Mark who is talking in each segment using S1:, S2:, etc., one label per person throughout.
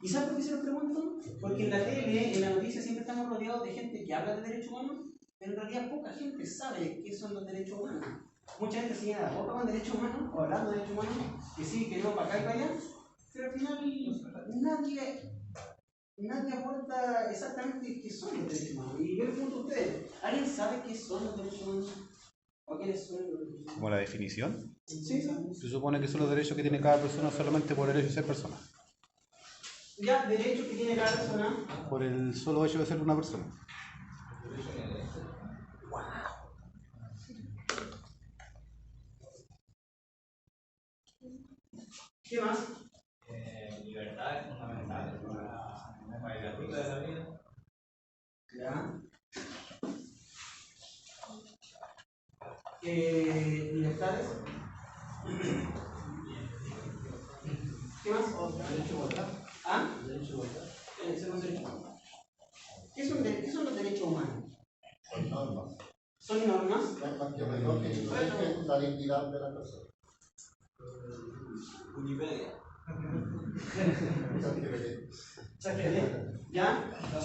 S1: ¿Y sabes por qué se lo pregunto? Porque en la tele, en la noticia, siempre estamos rodeados de gente que habla de derechos humanos, pero en realidad poca gente sabe qué son los derechos humanos. Mucha gente señala la boca con derechos humanos, o hablando de derechos humanos, que sí, que no, para acá y para allá, pero al final nadie aporta exactamente qué son los derechos humanos. Y yo les pregunto a ustedes, ¿alguien sabe qué son los derechos humanos? ¿O quiénes son los derechos humanos?
S2: ¿Como la definición?
S1: Sí.
S2: Se supone que son los derechos que tiene cada persona solamente por el hecho de ser persona.
S1: Ya, derechos que tiene cada persona.
S2: Por el solo hecho de ser una persona.
S1: ¿Qué más?
S3: Libertad es fundamental para el disfrute de la vida.
S1: Ya. Libertades. ¿Qué más?
S4: Derecho a igualdad.
S1: ¿Ah?
S4: Derecho a igualdad.
S1: ¿Qué son los derechos humanos?
S5: Son normas.
S1: ¿Son normas?
S5: Que recogen la dignidad de la persona.
S3: Wikipedia.
S1: ¿Ya?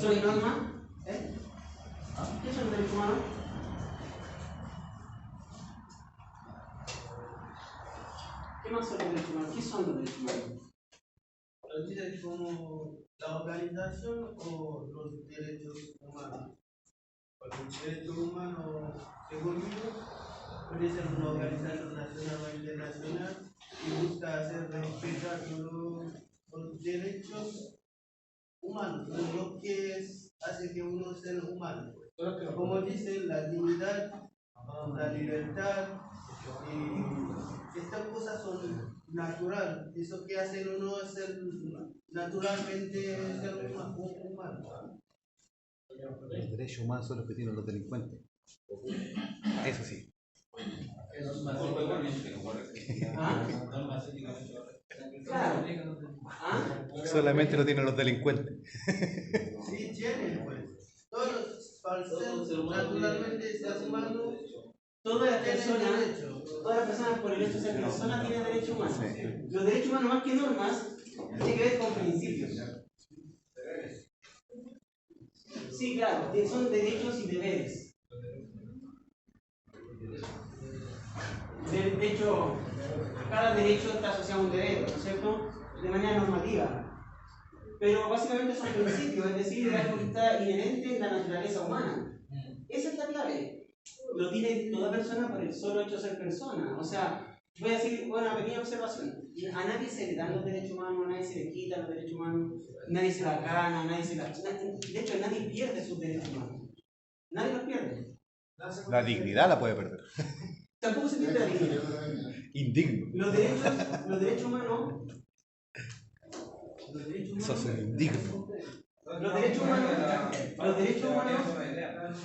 S1: ¿Son normas? ¿Qué son los derechos humanos? ¿Qué más son los derechos humanos? ¿Qué son los derechos humanos?
S4: ¿Los dices como la organización o los derechos humanos? Porque el derecho humano, según yo, puede ser una organización nacional o internacional y busca hacer respetar los derechos humanos, lo que hace que uno sea humano. Como dicen, la dignidad, la libertad, y estas cosas son naturales. Eso que hace uno es ser naturalmente ser humano.
S2: Los derechos humanos son los que tienen los delincuentes. Eso sí.
S1: Claro.
S2: Solamente lo tienen los delincuentes.
S4: Sí, tienen, pues. Todos, para ser naturalmente seres humanos,
S1: Todas las personas por el hecho de ser personas tienen derechos humanos. Los derechos humanos, más que normas, tienen que ver con principios. Sí, claro, son derechos y deberes. De hecho, cada derecho está asociado a un deber, ¿no es cierto? De manera normativa. Pero básicamente son principios, es decir, algo que está inherente en la naturaleza humana. Esa es la clave. Lo tiene toda persona por el solo hecho de ser persona. O sea, voy a decir una pequeña observación. A nadie se le dan los derechos humanos, a nadie se le quitan los derechos humanos, nadie se las gana, nadie se las... De hecho, nadie pierde sus derechos humanos. Nadie los pierde.
S2: La dignidad la puede perder.
S1: Tampoco se pierde la dignidad.
S2: Indigno.
S1: Los derechos humanos...
S2: Eso es indigno.
S1: Los derechos humanos,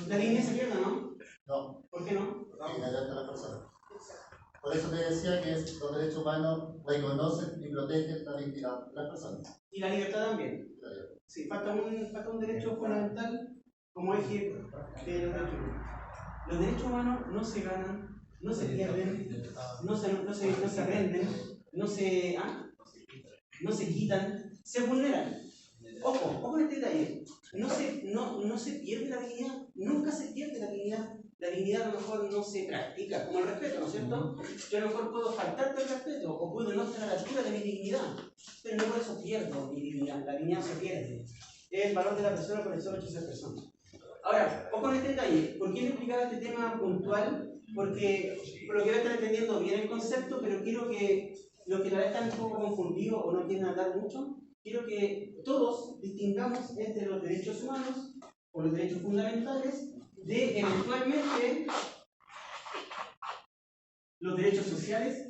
S1: la dignidad se pierde, ¿no?
S5: No.
S1: ¿Por qué no?
S5: Inherente a la persona. Por eso te decía que los derechos humanos reconocen y protegen la dignidad de las personas.
S1: Y la libertad también. Sí, falta un derecho fundamental como eje de los derechos humanos. Los derechos humanos no se ganan, no se pierden, no se aprenden, no se quitan, se vulneran. Ojo en este detalle. No se pierde la dignidad, nunca se pierde la dignidad. La dignidad a lo mejor no se practica, como el respeto, ¿no es cierto? Yo a lo mejor puedo faltarte el respeto o puedo no estar a la altura de mi dignidad, pero no por eso pierdo mi dignidad. La dignidad se pierde. Es el valor de la persona por el solo hecho de ser persona. Ahora, ojo en este detalle. ¿Por qué le explicaba este tema puntual? Porque por lo que voy a estar entendiendo bien el concepto, pero quiero que los que la vez están un poco confundidos o no quieren hablar mucho, quiero que todos distingamos entre los derechos humanos o los derechos fundamentales de eventualmente los derechos sociales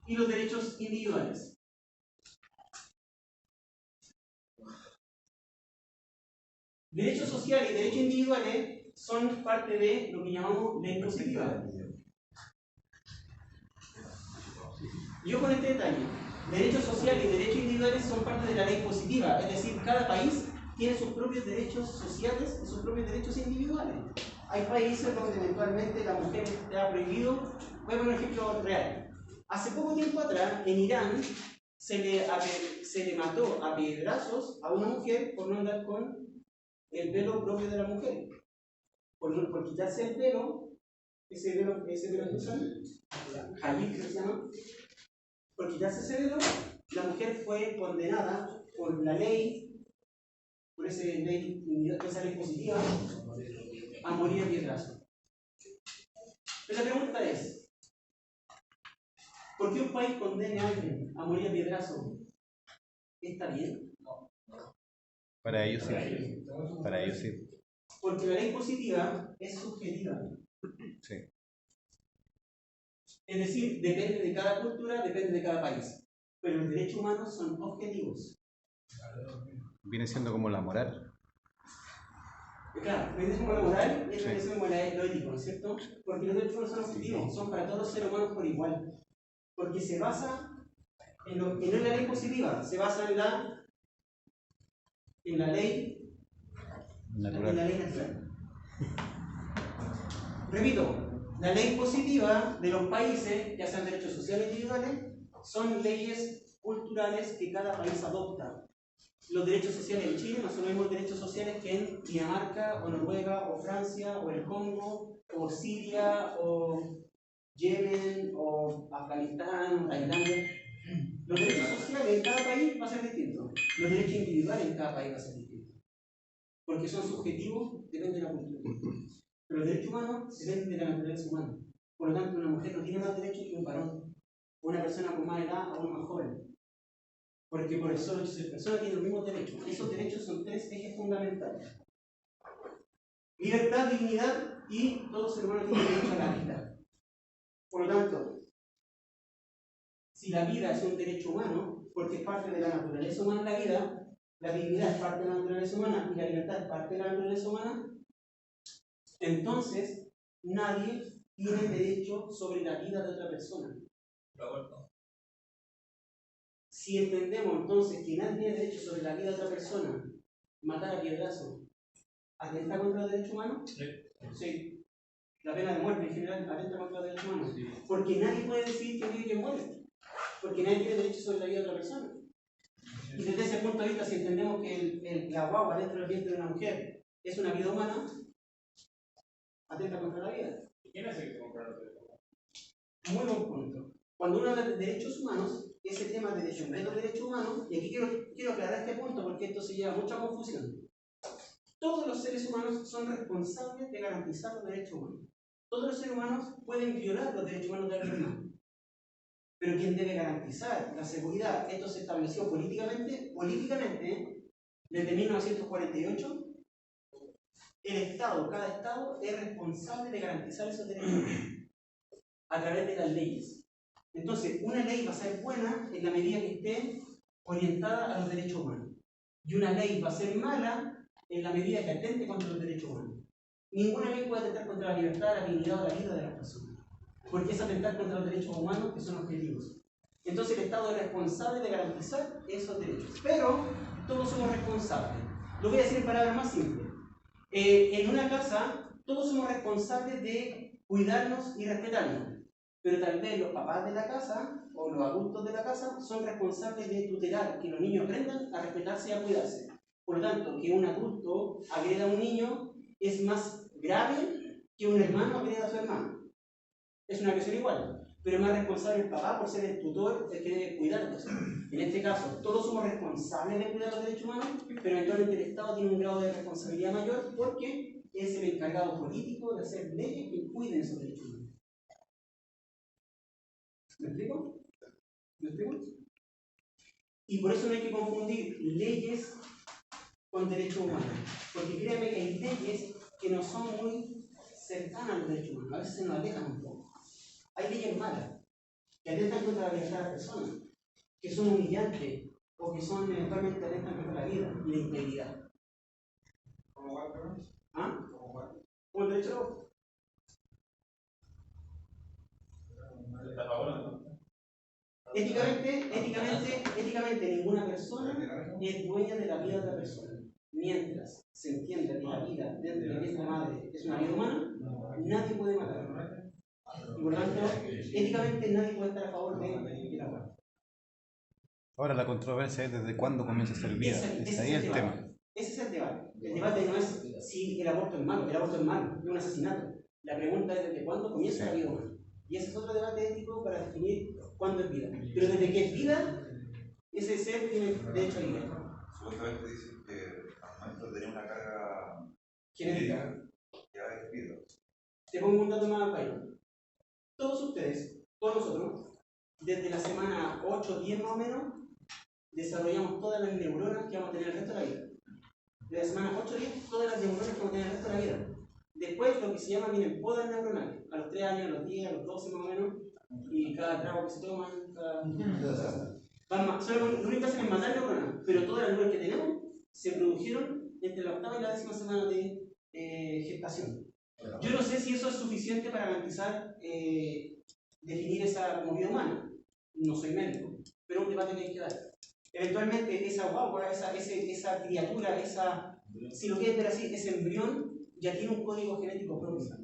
S1: y los derechos individuales. Derechos sociales y derechos individuales son parte de lo que llamamos ley positiva. Y ojo con este detalle. Derechos sociales y derechos individuales son parte de la ley positiva, es decir, cada país tiene sus propios derechos sociales y sus propios derechos individuales. Hay países donde eventualmente la mujer está prohibido. Voy a poner un ejemplo real. Hace poco tiempo atrás, en Irán, se le mató a piedrazos a una mujer por no andar con el pelo propio de la mujer. Por quitarse el pelo, ese velo que usan, hajib que se llama, por quitarse ese velo, la mujer fue condenada por la ley, por esa ley positiva, a morir a piedrazo. Pero la pregunta es, ¿por qué un país condene a alguien a morir a piedrazo? ¿Está bien?
S2: Para ellos sí. Para ellos sí.
S1: Porque la ley positiva es subjetiva.
S2: Sí.
S1: Es decir, depende de cada cultura, depende de cada país. Pero los derechos humanos son objetivos.
S2: Viene siendo como la moral.
S1: Claro, viene siendo como la moral y viene siendo como lo ético, ¿no es cierto? Porque los derechos humanos son objetivos, son para todos los seres humanos por igual. Porque se basa en no en la ley positiva, se basa en la ley natural. En la ley natural. Repito, la ley positiva de los países, ya sean derechos sociales individuales, son leyes culturales que cada país adopta. Los derechos sociales en Chile no son los mismos derechos sociales que en Dinamarca, o Noruega, o Francia, o el Congo, o Siria, o Yemen, o Afganistán, o Tailandia. Los derechos sociales en cada país va a ser distinto. Los derechos individuales en cada país va a ser distinto. Porque son subjetivos, depende de la cultura. Pero los derechos humanos dependen de la naturaleza humana. Por lo tanto, una mujer no tiene más derechos que un varón. O una persona con más edad o uno más joven. Porque por el solo hecho de ser persona tiene los mismos derechos. Esos derechos son tres ejes fundamentales: libertad, dignidad y todo ser humano tiene derecho a la vida. Por lo tanto, si la vida es un derecho humano, porque es parte de la naturaleza humana la vida, la dignidad es parte de la naturaleza humana y la libertad es parte de la naturaleza humana, entonces nadie tiene derecho sobre la vida de otra persona. Si entendemos entonces que nadie tiene derecho sobre la vida de otra persona, matar a piedrazo, ¿atenta contra los derechos humanos? Sí. La pena de muerte en general atenta contra los derechos humanos. Sí. Porque nadie puede decir que vive y que muere. Porque nadie tiene derecho sobre la vida de otra persona. Y desde ese punto de vista, si entendemos que la guagua dentro del vientre de una mujer es una vida humana, atenta contra la vida.
S3: ¿Quién es el que compra los derechos humanos?
S1: Muy buen punto. Cuando uno habla de derechos humanos, ese tema de defender los derechos humanos, y aquí quiero aclarar este punto porque esto se lleva a mucha confusión. Todos los seres humanos son responsables de garantizar los derechos humanos. Todos los seres humanos pueden violar los derechos humanos de alguien más. Pero quien debe garantizar la seguridad, esto se estableció políticamente, desde 1948, el Estado, cada Estado es responsable de garantizar esos derechos a través de las leyes. Entonces, una ley va a ser buena en la medida que esté orientada a los derechos humanos. Y una ley va a ser mala en la medida que atente contra los derechos humanos. Ninguna ley puede atentar contra la libertad, la dignidad o la vida de las personas. Porque es atentar contra los derechos humanos que son objetivos. Entonces el Estado es responsable de garantizar esos derechos. Pero todos somos responsables. Lo voy a decir en palabras más simples. En una casa, todos somos responsables de cuidarnos y respetarnos. Pero tal vez los papás de la casa o los adultos de la casa son responsables de tutelar que los niños aprendan a respetarse y a cuidarse. Por lo tanto, que un adulto agreda a un niño es más grave que un hermano agreda a su hermano. Es una agresión igual, pero es más responsable el papá por ser el tutor, el que debe cuidarlos. En este caso, todos somos responsables de cuidar los derechos humanos, pero eventualmente el Estado tiene un grado de responsabilidad mayor porque es el encargado político de hacer leyes que cuiden esos derechos humanos. ¿Me explico? ¿Me explico? Y por eso no hay que confundir leyes con derechos humanos. Porque créanme que hay leyes que no son muy cercanas a los derechos humanos. A veces se nos alejan un poco. Hay leyes malas que atentan contra la libertad de las personas, que son humillantes o que son eventualmente atentan contra la vida y la integridad.
S3: ¿Cómo va, perdón?
S1: ¿Ah?
S3: ¿Cómo va?
S1: ¿Cómo el derecho al aborto?
S3: ¿Está a favor o no?
S1: Éticamente ninguna persona es dueña de la vida de otra persona. Mientras se entienda que la vida dentro de la misma madre es una vida humana, nadie puede matarla. Y por lo tanto, éticamente nadie puede estar a favor del aborto.
S2: Ahora la controversia es desde cuándo comienza a ser vida. Ese ahí es el tema.
S1: Ese es el debate. El debate no es si el aborto es malo, es un asesinato. La pregunta es desde cuándo comienza la vida humana. Y ese es otro debate ético para definir cuándo es vida. Pero desde que es vida, ese ser tiene derecho a vida.
S6: Supuestamente dicen que al momento de tener una carga
S1: Genética.
S6: ya es vida.
S1: Te pongo un dato más país. Todos ustedes, todos nosotros, desde la semana 8 o 10 más o menos, desarrollamos todas las neuronas que vamos a tener el resto de la vida. De la semana 8 a 10, todas las neuronas que vamos a tener el resto de la vida. Después, lo que se llama vienen podas neuronales, a los 3 años, a los 10, a los 12 más o menos, y cada trago que se toman, lo único que hacen es matar neuronas, pero todas las neuronas que tenemos se produjeron entre la 8ª y la 10ª semana de gestación. Yo no sé si eso es suficiente para garantizar definir esa como vida humana. No soy médico, pero es un debate que hay que dar. Eventualmente esa guagua, esa criatura, si lo quieres ver así, ese embrión ya tiene un código genético propio.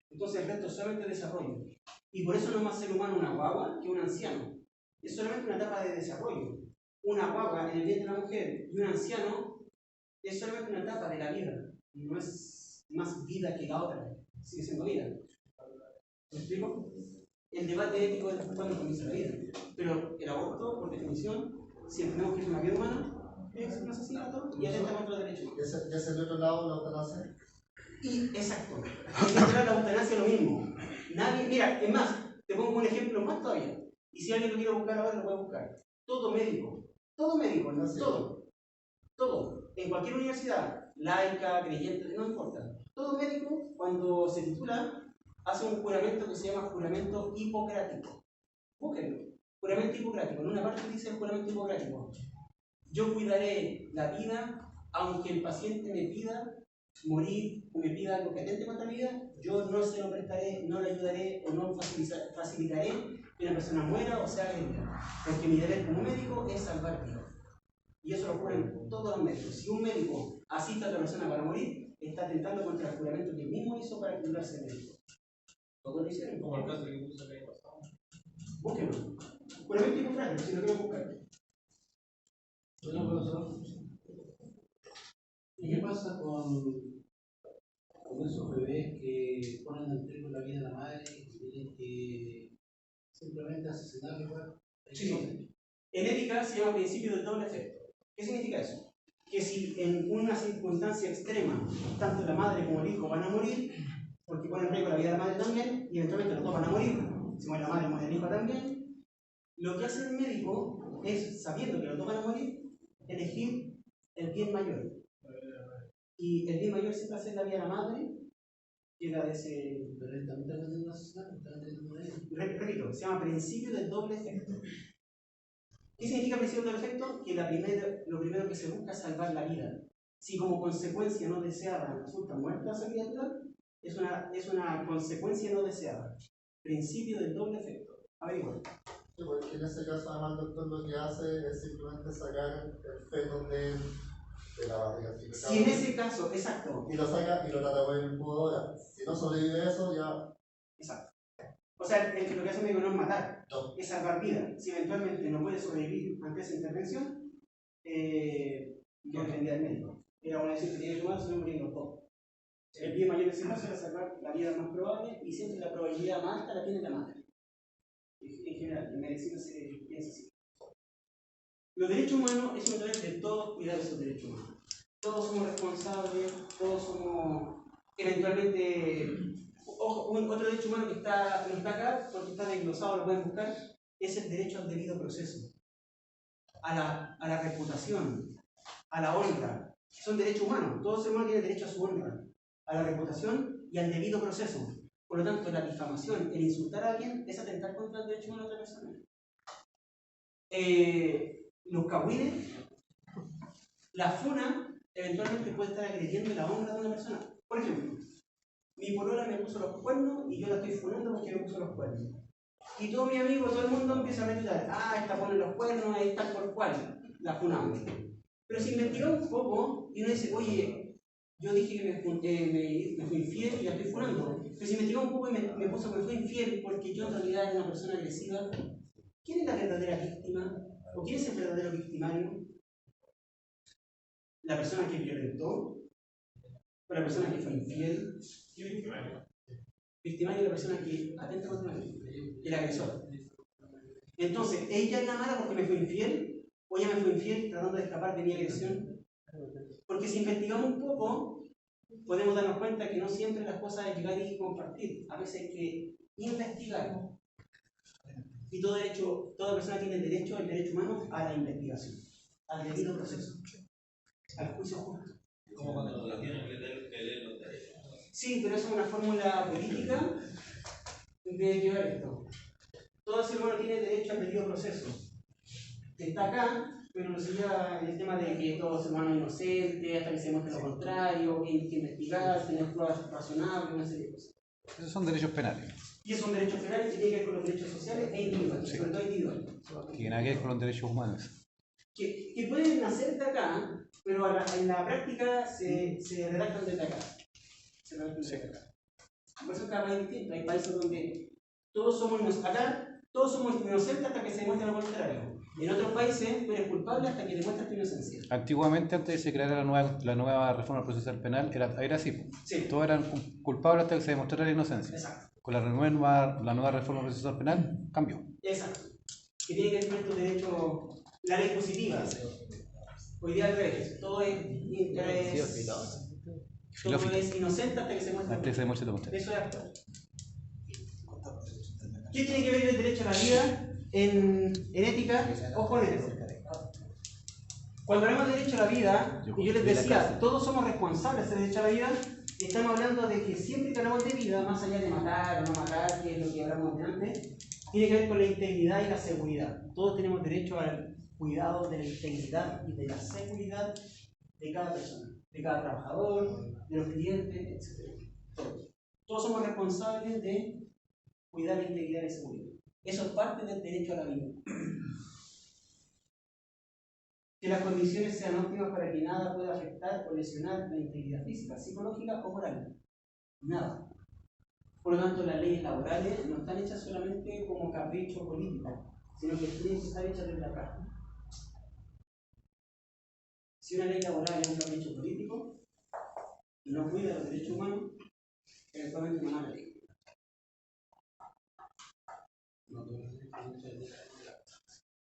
S1: Entonces el resto es solamente desarrollo. Y por eso no es más ser humano una guagua que un anciano. Es solamente una etapa de desarrollo. Una guagua en el vientre de la mujer y un anciano es solamente una etapa de la vida. No es más vida que la otra. Sigue siendo vida. ¿Me explico? El debate ético es cuándo comienza la vida. Pero el aborto, por definición, si entendemos que es una vida humana, es un asesinato y atenta contra los derechos humanos.
S5: ¿Y ese del otro lado la eutanasia?
S1: Y exacto. Y contra la eutanasia lo mismo. Mira, es más, te pongo un ejemplo más todavía. Y si alguien lo quiere buscar ahora, lo puede buscar. Todo médico, ¿no? todo, en cualquier universidad, laica, creyente, no importa. Todo médico, cuando se titula, hace un juramento que se llama juramento hipocrático. Búsquenlo. Juramento hipocrático. En una parte dice el juramento hipocrático. Yo cuidaré la vida, aunque el paciente me pida morir o me pida algo que atente contra mi vida, yo no se lo prestaré, no le ayudaré o no facilitaré que una persona muera o sea agredida. Porque mi deber como médico es salvar vidas. Y eso lo juran todos los médicos. Si un médico asiste a otra persona para morir, está atentando contra el juramento que él mismo hizo para titularse médico. Todos lo hicieron.
S3: Como el caso que puso el año pasado.
S1: Búsquenlo. Juramento hipocrático, si lo quieren buscar.
S4: Bueno, profesor, ¿y qué pasa con esos bebés que ponen en riesgo la vida de la madre y tienen que simplemente asesinarle igual?
S1: Sí. En ética se llama principio del doble efecto. ¿Qué significa eso? Que si en una circunstancia extrema, tanto la madre como el hijo van a morir, porque ponen en riesgo la vida de la madre también, y eventualmente los dos van a morir, si muere la madre, muere el hijo también, lo que hace el médico es, sabiendo que los dos van a morir, elegir el bien mayor. Y el bien mayor siempre hace la vida de la madre y la de ese. Repito, se llama principio del doble efecto. ¿Qué significa principio del doble efecto? Que lo primero que se busca es salvar la vida. Si como consecuencia no deseada resulta muerta esa criatura, es una consecuencia no deseada. Principio del doble efecto. Averigua.
S5: Sí, porque en ese caso, además, el doctor lo que hace es simplemente sacar el feto de la barriga.
S1: Si en ese caso, exacto.
S5: Y lo saca y lo trata con el incubadora. Si no sobrevive eso, ya.
S1: Exacto. O sea, lo que hace el médico no es matar,
S5: No.
S1: es salvar vida. Si eventualmente no puede sobrevivir ante esa intervención, no dependía del médico. Era una decisión que tiene que tomar, se morir los dos. El bien mayor en ese caso era salvar la vida más probable y siempre la probabilidad más alta la tiene la madre. En general, en medicina se piensa así. Los derechos humanos es un deber de todos cuidar esos derechos humanos. Todos somos responsables, todos somos eventualmente. Ojo, otro derecho humano que no está acá, porque está desglosado, lo pueden buscar, es el derecho al debido proceso, a la reputación, a la honra. Son derechos humanos, todo ser humano tiene derecho a su honra, a la reputación y al debido proceso. Por lo tanto, la difamación, el insultar a alguien, es atentar contra el derecho humano de otra persona. Los cagüines, la funa, eventualmente puede estar agrediendo la honra de una persona. Por ejemplo, mi polola me puso los cuernos y yo la estoy funando porque me puso los cuernos. Y todo mi amigo, todo el mundo empieza a meditar. Esta pone los cuernos, ahí está por cual, la funamos. Pero si investigamos un poco y uno dice, oye, Yo dije que me fui infiel y la estoy funando. Pero si investigó un poco y me puso que fue infiel porque yo en realidad era una persona agresiva, ¿quién es la verdadera víctima? ¿O quién es el verdadero victimario? ¿La persona que violentó? ¿O la persona que fue infiel? Victimario es la persona que atenta contra mí, el agresor. Entonces, ¿ella es la mala porque me fue infiel? ¿O ella me fue infiel tratando de escapar de mi agresión? Porque si investigamos un poco, podemos darnos cuenta que no siempre las cosas es llegar y compartir. A veces hay que investigar. Y toda persona tiene el derecho humano, a la investigación, al debido proceso, al juicio justo.
S3: Como cuando lo tienen que leer los derechos.
S1: Sí, pero eso es una fórmula política de llevar esto. Todo ser humano tiene derecho al debido proceso. Está acá, pero no sería el tema de que todo ser humano es inocente, hasta que se muestre lo contrario, que hay que investigar, tener pruebas razonables, una serie de cosas.
S2: Esos son derechos penales.
S1: Y esos son derechos penales que tienen que ver con los derechos sociales e individuales,
S2: Sí.
S1: sobre todo individuales.
S2: Tienen que ver con los derechos humanos.
S1: Que pueden nacer de acá, pero en la práctica se redactan desde acá. Se redactan desde acá. Por eso cada país es distinto. Hay países donde todos somos inocentes hasta que se demuestre lo contrario. En otros países tú eres culpable hasta que demuestras tu inocencia.
S2: Antiguamente, antes de que se creara la nueva reforma procesal penal, era así.
S1: Sí.
S2: Todos eran culpables hasta que se demostrara la inocencia.
S1: Exacto.
S2: Con la nueva reforma procesal penal, cambió.
S1: Exacto. Que tiene que ver con estos derechos, la ley positiva. Hoy día al revés. Todo es inocente hasta que se muestre.
S2: Hasta que se demuestre lo contrario.
S1: Eso es actual. ¿Qué tiene que ver el derecho a la vida en ética? Ojo con esto. Cuando hablamos de derecho a la vida, y yo les decía, todos somos responsables del derecho a la vida, estamos hablando de que siempre que hablamos de vida, más allá de matar o no matar, que es lo que hablamos de antes, tiene que ver con la integridad y la seguridad. Todos tenemos derecho al cuidado de la integridad y de la seguridad de cada persona, de cada trabajador, de los clientes, etc. Todos somos responsables de cuidar la integridad y la seguridad. Eso es parte del derecho a la vida. Que las condiciones sean óptimas para que nada pueda afectar o lesionar la integridad física, psicológica o moral. Nada. Por lo tanto, las leyes laborales no están hechas solamente como capricho político, sino que tienen que estar hechas desde la práctica. Si una ley laboral es un capricho político y no cuida los derechos humanos, eventualmente no mala ley.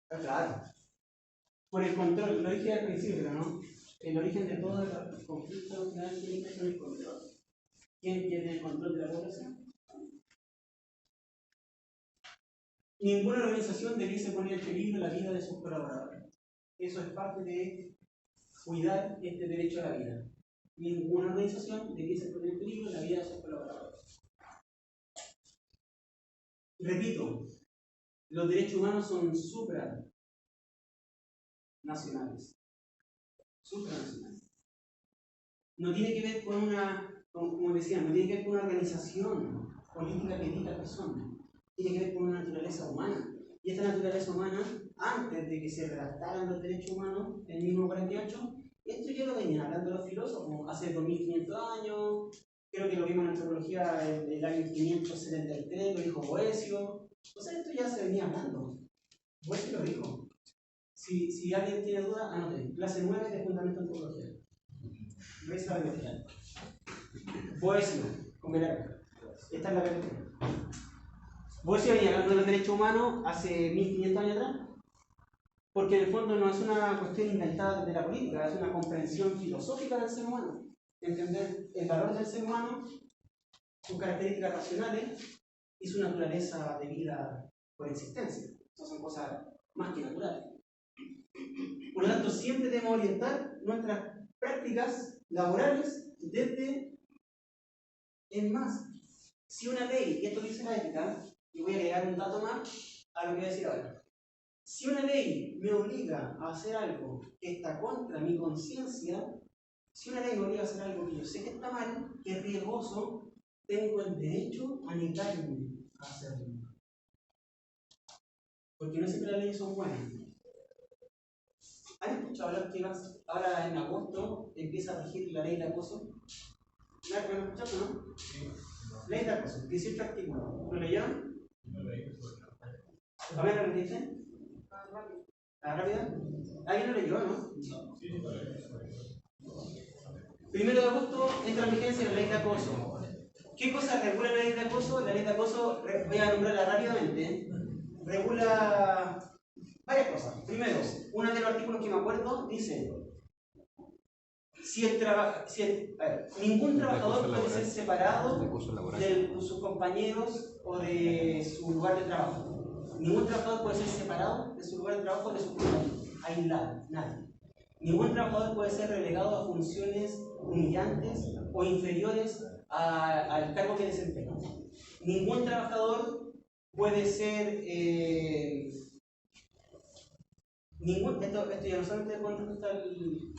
S1: Claro. Por el control, lo dije al principio, ¿no? El origen de todo el conflicto final tiene que ver con el control. ¿Quién tiene el control de la población? Ninguna organización debiese poner en peligro la vida de sus colaboradores. Eso es parte de cuidar este derecho a la vida. Ninguna organización debiese poner en peligro la vida de sus colaboradores. Repito, los derechos humanos son supranacionales. Supranacionales. No tiene que ver con como decía, no tiene que ver con una organización política que diga personas. Tiene que ver con una naturaleza humana. Y esta naturaleza humana, antes de que se redactaran los derechos humanos en 1948, esto ya lo venían hablando los filósofos hace 2500 años. Creo que lo vimos en antropología en el año 573, lo dijo Boecio. O sea, esto ya se venía hablando. Boecio lo dijo. Si alguien tiene duda, anoten. Clase 9 de Fundamento de Antropología. Reza la biología. Boecio, con Velarde. Esta es la biología. Boecio venía hablando de los derechos humanos hace 1500 años atrás. Porque en el fondo no es una cuestión inventada de la política, es una comprensión filosófica del ser humano. Entender el valor del ser humano, sus características racionales y su naturaleza de vida por existencia. Estas son cosas más que naturales. Por lo tanto, siempre debemos orientar nuestras prácticas laborales desde, en más, si una ley, y esto dice la ética, y voy a agregar un dato más a lo que voy a decir ahora. Si una ley me obliga a hacer algo que está contra mi conciencia, si una ley me obliga a hacer algo que yo sé que está mal, que es riesgoso, tengo el derecho a negarme a hacerlo. Porque no siempre las leyes son buenas. ¿Han escuchado hablar que ahora en agosto empieza a regir la ley de acoso? ¿Me han escuchado, no? Ley de acoso, 18 artículos. ¿Lo leyeron? ¿A ver lo que dice? ¿A rápida? ¿Alguien lo leyó, no? Primero de agosto entra en vigencia la ley de acoso. ¿Qué cosa regula la ley de acoso? La ley de acoso, voy a nombrarla rápidamente, regula varias cosas. Primero, uno de los artículos que me acuerdo dice: ningún trabajador puede ser separado de sus compañeros o de su lugar de trabajo. Ningún trabajador puede ser separado de su lugar de trabajo o de sus compañeros. Aislado, nadie. Ningún trabajador puede ser relegado a funciones humillantes o inferiores al cargo que desempeña. Ningún trabajador puede ser esto ya no solamente contesta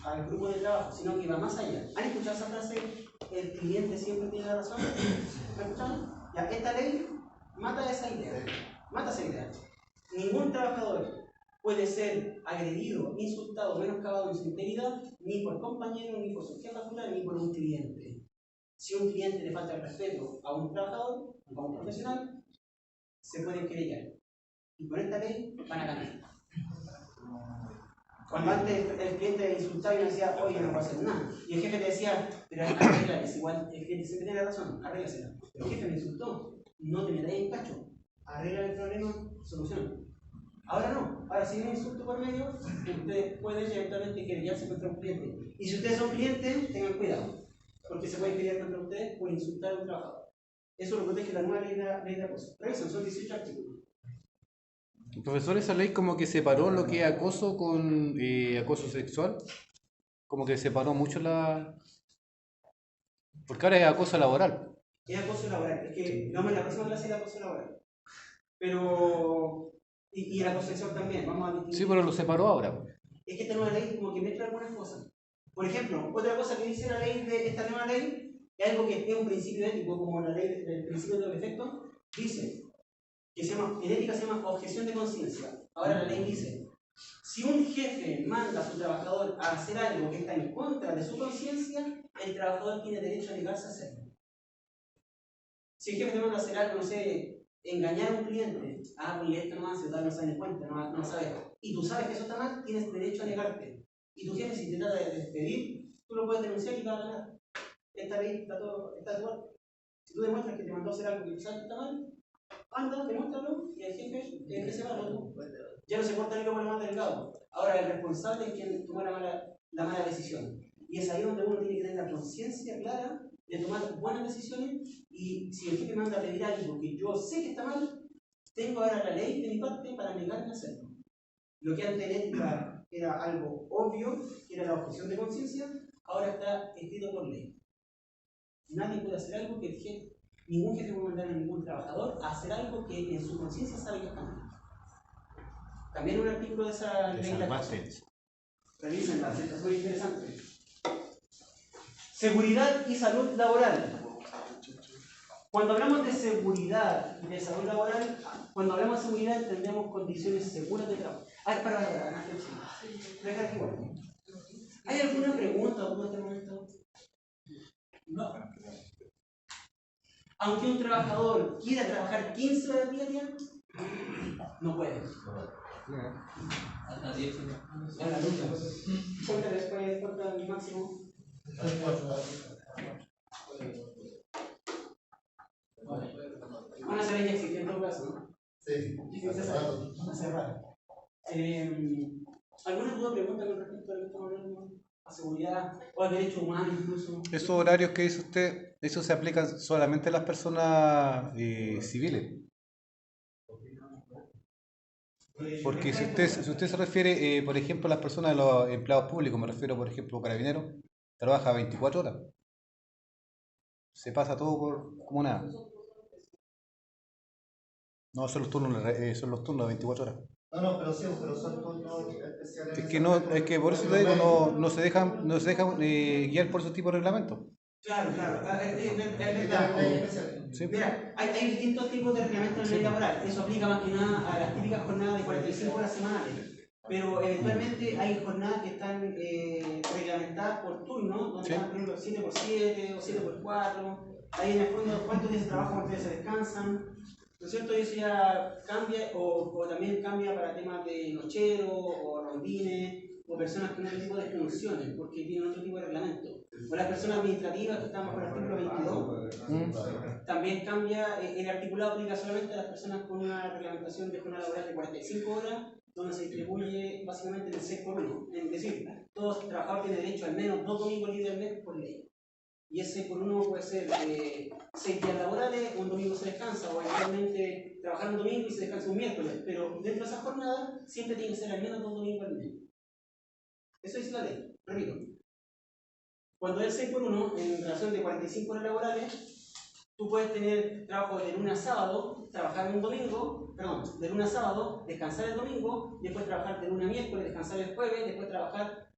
S1: al grupo de trabajo, sino que va más allá. ¿Han escuchado esa frase? El cliente siempre tiene la razón. ¿Han escuchado? Ya, esta ley mata esa idea. Mata esa idea. Ningún trabajador puede ser agredido, insultado, menoscabado en su integridad, ni por compañero, ni por su jefatura, ni por un cliente. Si un cliente le falta el respeto a un trabajador, a un profesional, se pueden querellar. Y con esta ley van a ganar. Cuando antes el cliente insultaba y me decía, oye, no puedo hacer nada. Y el jefe le decía, pero arregla, es igual, el cliente siempre tiene razón, arréglasela. Pero el jefe me insultó, no te metáis en cacho. Arregla el problema, soluciona. Ahora no, ahora si hay un insulto por medio, ustedes pueden eventualmente querellarse contra un cliente. Y si ustedes son clientes, tengan cuidado, porque se pueden querellar contra ustedes por insultar a un trabajador. Eso lo protege la nueva ley de acoso. Revisen, son 18 artículos.
S2: Profesor, esa ley como que separó lo que es acoso con acoso sexual, como que separó mucho la... Porque ahora es acoso laboral.
S1: Es acoso laboral, es que no me la próxima clase es acoso laboral. Pero... Y el acoso sexual también, vamos a distinguir.
S2: Sí, pero lo separó ahora.
S1: Es que esta nueva ley como que mezcla algunas cosas. Por ejemplo, otra cosa que dice la ley de esta nueva ley, es algo que es un principio ético, como la ley del principio de defecto, dice, que en ética se llama objeción de conciencia. Ahora la ley dice, si un jefe manda a su trabajador a hacer algo que está en contra de su conciencia, el trabajador tiene derecho a negarse a hacerlo. Si el jefe te manda a hacer algo, no sé, engañar a un cliente, ponle esto nomás, si no se da cuenta, no sabes, y tú sabes que eso está mal, tienes derecho a negarte. Y tu jefe, si te trata de despedir, tú lo puedes denunciar y te va a ganar. Esta ley está a tu orden. Si tú demuestras que te mandó a hacer algo que tú sabes que está mal, anda, demuéstralo, y el jefe es que se va, ¿no? Ya no se corta el hilo por lo más delgado. Ahora el responsable es quien toma la mala decisión. Y es ahí donde uno tiene que tener la conciencia clara de tomar buenas decisiones. Y si el jefe manda a pedir algo que yo sé que está mal, tengo ahora la ley de mi parte para negarme a hacerlo. Lo que antes en ética era algo obvio, que era la objeción de conciencia, ahora está escrito por ley. Nadie puede hacer algo que ningún jefe puede mandar a ningún trabajador a hacer algo que en su conciencia sabe que está mal. También un artículo de esa ley de acoso. Revísenla, es muy interesante. Seguridad y salud laboral. Cuando hablamos de seguridad y de salud laboral, cuando hablamos de seguridad entendemos condiciones seguras de trabajo. Para, deja aquí igual. ¿Hay alguna pregunta o duda en este momento? No. Aunque un trabajador quiera trabajar 15 horas diarias, no puede.
S3: Hasta 10.
S1: A la lucha. ¿Cuánto después corta el máximo? Una serie ya existe en todo caso, ¿no?
S5: Sí,
S1: Hace rato. ¿Alguna duda o pregunta con respecto a lo que estamos hablando? ¿A seguridad o al derecho humano incluso?
S2: Esos horarios que dice usted, ¿eso se aplican solamente a las personas civiles? Porque si usted se refiere, por ejemplo, a las personas de los empleados públicos, me refiero, por ejemplo, a carabineros, trabaja 24 horas. Se pasa todo como nada. No, son los turnos de 24 horas.
S5: No, pero sí, pero son turnos especiales.
S2: Es que por eso te digo, no se dejan guiar por ese tipo de reglamentos.
S1: Claro, es verdad.
S2: Sí.
S1: Mira, hay distintos tipos de reglamentos en la ley laboral. Eso aplica más que nada a las típicas jornadas de 45 horas semanales. pero eventualmente hay jornadas que están reglamentadas por turno, donde
S2: Sí.
S1: están, por ejemplo, 7x7 o 7x4. Ahí en el fondo, ¿cuántos días de trabajo, cuántos días se descansan? ¿No es cierto? Y eso ya cambia, o también cambia para temas de nochero, o rondines, o personas con otro tipo de funciones, porque tienen otro tipo de reglamento. O las personas administrativas que están bajo el artículo 22, también cambia, el articulado aplica solamente a las personas con una reglamentación de jornada laboral de 45 horas, donde se distribuye básicamente en el 6x1. Es decir, todo trabajador tiene derecho al menos 2 domingos libres al mes por ley. Y ese por uno puede ser 6 días laborales, un domingo se descansa, o eventualmente trabajar un domingo y se descansa un miércoles, pero dentro de esa jornada siempre tiene que ser al menos 2 domingos al mes. Eso dice la ley, repito. Cuando es 6 por 1, en relación de 45 horas laborales, tú puedes tener trabajo de lunes a sábado, trabajar un domingo, de lunes a sábado, descansar el domingo, después trabajar de lunes a miércoles, descansar el jueves, después trabajar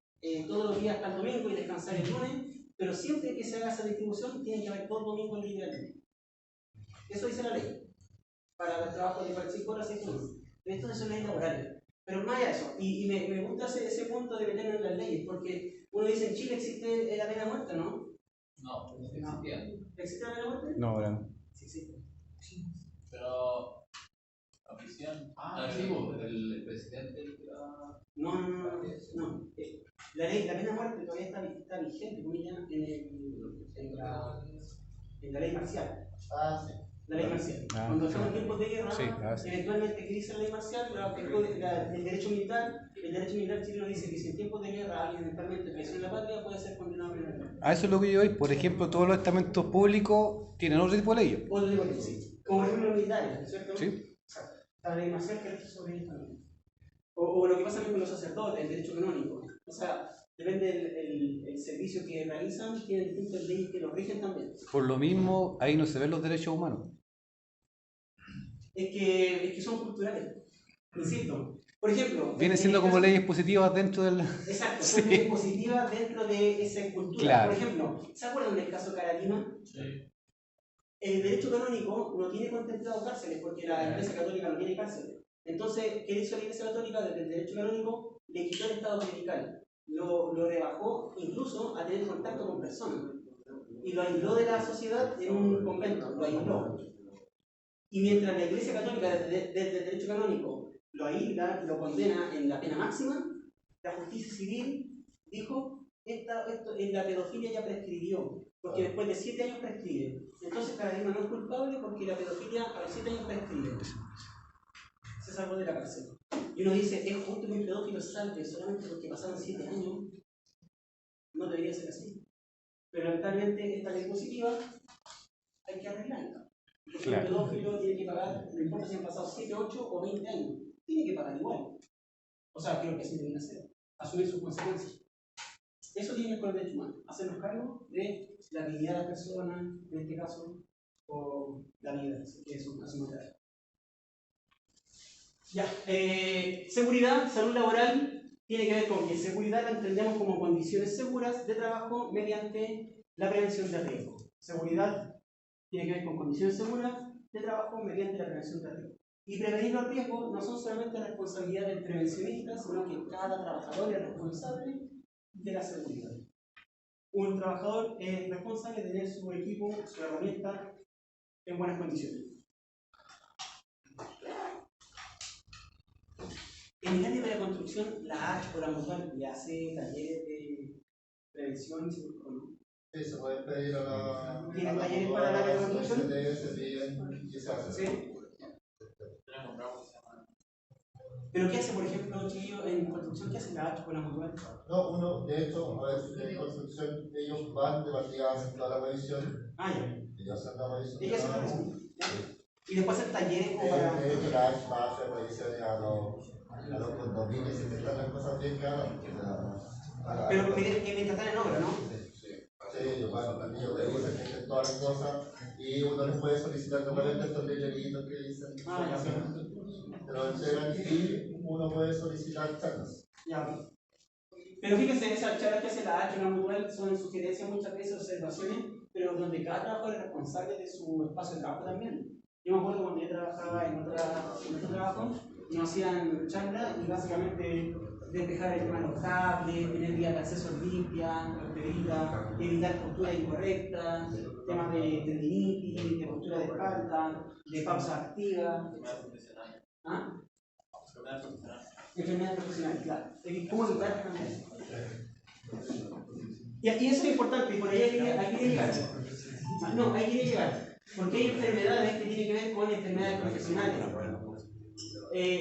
S1: todos los días hasta el domingo y descansar el lunes. Pero siempre que se haga esa distribución, tiene que haber 2 domingos libres al mes. Eso dice la ley. Para los trabajos de 45 horas, 6 por 1. Esto es ley laboral. Pero más allá de eso, y me gusta ese punto de meterlo en las leyes, porque uno dice en Chile existe la pena de muerte, ¿no?
S3: No, no existía.
S1: ¿Existe la pena de muerte?
S2: No, ahora no.
S1: Sí, existe.
S3: Pero la prisión. Sí, pues, el presidente.
S1: No. La pena de muerte todavía está vigente, comillas, en la ley marcial.
S5: Ah, sí.
S1: La ley marcial.
S2: Ah,
S1: Cuando
S2: sí.
S1: estamos en tiempos de guerra,
S2: Sí, sí.
S1: eventualmente que dice la ley marcial, el derecho militar chileno dice que si en tiempos de guerra alguien eventualmente traiciona la patria, puede ser condenado a pena de muerte.
S2: A eso es lo que yo voy. Por ejemplo, todos los estamentos públicos tienen otro tipo de leyes.
S1: Otro tipo de ley, sí. Como por ejemplo los militares, ¿no es cierto?
S2: Sí.
S1: La ley marcial que rige sobre ellos también. O lo que pasa también con los sacerdotes, el derecho canónico. O sea, depende del servicio que realizan, tienen distintas leyes que los rigen también.
S2: Por lo mismo, ahí no se ven los derechos humanos.
S1: Es que son culturales. Insisto. Por ejemplo.
S2: Vienen siendo como leyes positivas dentro del.
S1: Exacto,
S2: Sí.
S1: son leyes positivas dentro de esa cultura.
S2: Claro.
S1: Por ejemplo, ¿se acuerdan del caso Caradima?
S3: Sí.
S1: El derecho canónico no tiene contemplado cárceles porque la Iglesia Católica no tiene cárceles. Entonces, ¿qué hizo la Iglesia Católica? Desde el derecho canónico le quitó el estado clerical, lo rebajó incluso a tener contacto con personas y lo aisló de la sociedad en un convento, lo aisló. Y mientras la Iglesia Católica desde el derecho canónico lo aísla y lo condena en la pena máxima, la justicia civil dijo la pedofilia ya prescribió, porque después de 7 años prescribe. Entonces Caradima no es culpable porque la pedofilia a los 7 años prescribe. Se salvó de la cárcel. Y uno dice, ¿es justo que un pedófilo salve solamente porque pasaron 7 años? No debería ser así. Pero lamentablemente esta ley positiva hay que arreglarla. Porque
S2: Claro.
S1: un pedófilo tiene que pagar, no importa si han pasado 7, 8 o 20 años, tiene que pagar igual. O sea, creo que así deben hacer, asumir sus consecuencias. Eso tiene que ver con el derecho humano, hacernos cargo de la dignidad de las personas, en este caso, o la vida, que es una asunto. Ya, seguridad, salud laboral, tiene que ver con que seguridad la entendemos como condiciones seguras de trabajo mediante la prevención de riesgo. Seguridad tiene que ver con condiciones seguras de trabajo mediante la prevención de riesgo. Y prevenir los riesgos no son solamente responsabilidad del prevencionista, sino que cada trabajador es responsable de la seguridad. Un trabajador es responsable de tener su equipo, su herramienta en buenas condiciones. En el área de la construcción, la ACH o la Mutual le hace talleres de prevención y seguro, ¿no?
S5: Sí, se puede pedir a la.
S1: ¿Tienen talleres para el área de construcción?
S5: Se piden y se hace.
S1: ¿Sí? ¿Pero qué hace, por ejemplo, Chiquillo, en construcción? ¿Qué hace la ACH con la Mutual?
S5: No, uno, de hecho, a ver, en construcción, ellos van de partida, hacen toda la revisión.
S1: Ah, ya.
S5: Ellos hacen la revisión.
S1: Ellos hacen la revisión. Y después hacen talleres como para.
S5: De hecho, la ACH va a hacer revisiones a los condominios y que están las cosas bien claras.
S1: Pero que mientras están en obra, ¿no?
S5: Sí, bueno, ellos revisan que estén todas las cosas y uno les puede solicitar normalmente estos letreritos que dicen te lo entregan y uno puede solicitar charlas.
S1: Ya. Pero fíjense, esas charlas que hace la ACH en la Mutual son sugerencias muchas veces, observaciones, pero donde cada trabajador es responsable de su espacio de trabajo también. Yo me acuerdo cuando yo trabajaba en otro trabajo, nos hacían charla y básicamente despejar el tema de los cables, tener vías de acceso limpias, prosperita, evitar posturas incorrectas, temas de tendinitis, de postura de espalda, de pausa activa. ¿Ah? Enfermedad profesional, claro. ¿Cómo evitar también? Y eso es importante, y por ahí hay que llegar. No, hay que llegar. Porque hay enfermedades que tienen que ver con enfermedades profesionales.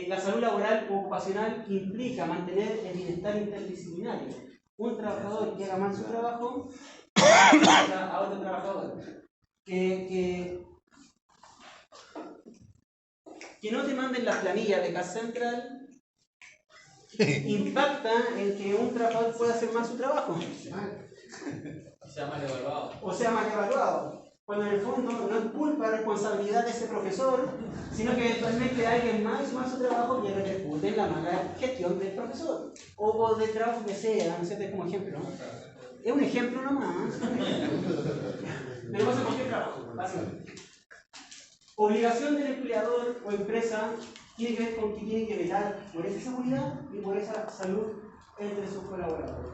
S1: La salud laboral o ocupacional implica mantener el bienestar interdisciplinario. Un trabajador que haga mal su trabajo afecta a otro trabajador. Que no te manden las planillas de Cash Central impacta en que un trabajador pueda hacer mal su trabajo.
S3: O sea mal evaluado.
S1: O sea mal evaluado. Cuando en el fondo no es culpa, responsabilidad de ese profesor, sino que eventualmente alguien más hizo mal su trabajo y repercute en la mala gestión del profesor. O del trabajo que sea, no sé, es como ejemplo. Es un ejemplo nomás. Pero pasa cualquier trabajo, básicamente. Obligación del empleador o empresa tiene que ver con que tiene que velar por esa seguridad y por esa salud entre sus colaboradores.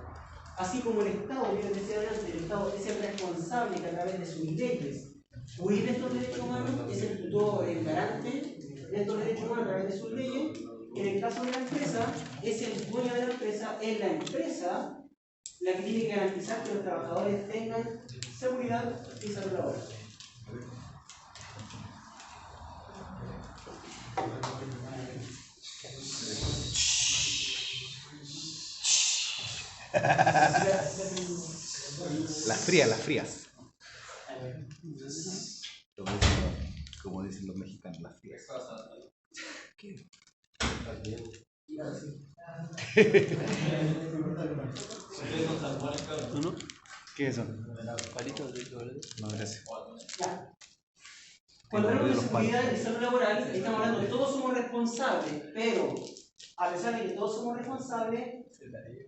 S1: Así como el Estado, yo les decía antes, el Estado es el responsable que a través de sus leyes cuide estos derechos humanos, es el tutor, el garante de estos derechos humanos a través de sus leyes. En el caso de la empresa, es el dueño de la empresa, es la empresa la que tiene que garantizar que los trabajadores tengan seguridad y salud laboral.
S2: Las frías. Como dicen los mexicanos, las frías. ¿Qué? ¿No? ¿Qué son? ¿Palitos de chocolate? No, gracias.
S1: Ya. Cuando hablamos de seguridad y salud laboral, estamos hablando de que todos somos responsables, pero a pesar de que todos somos responsables,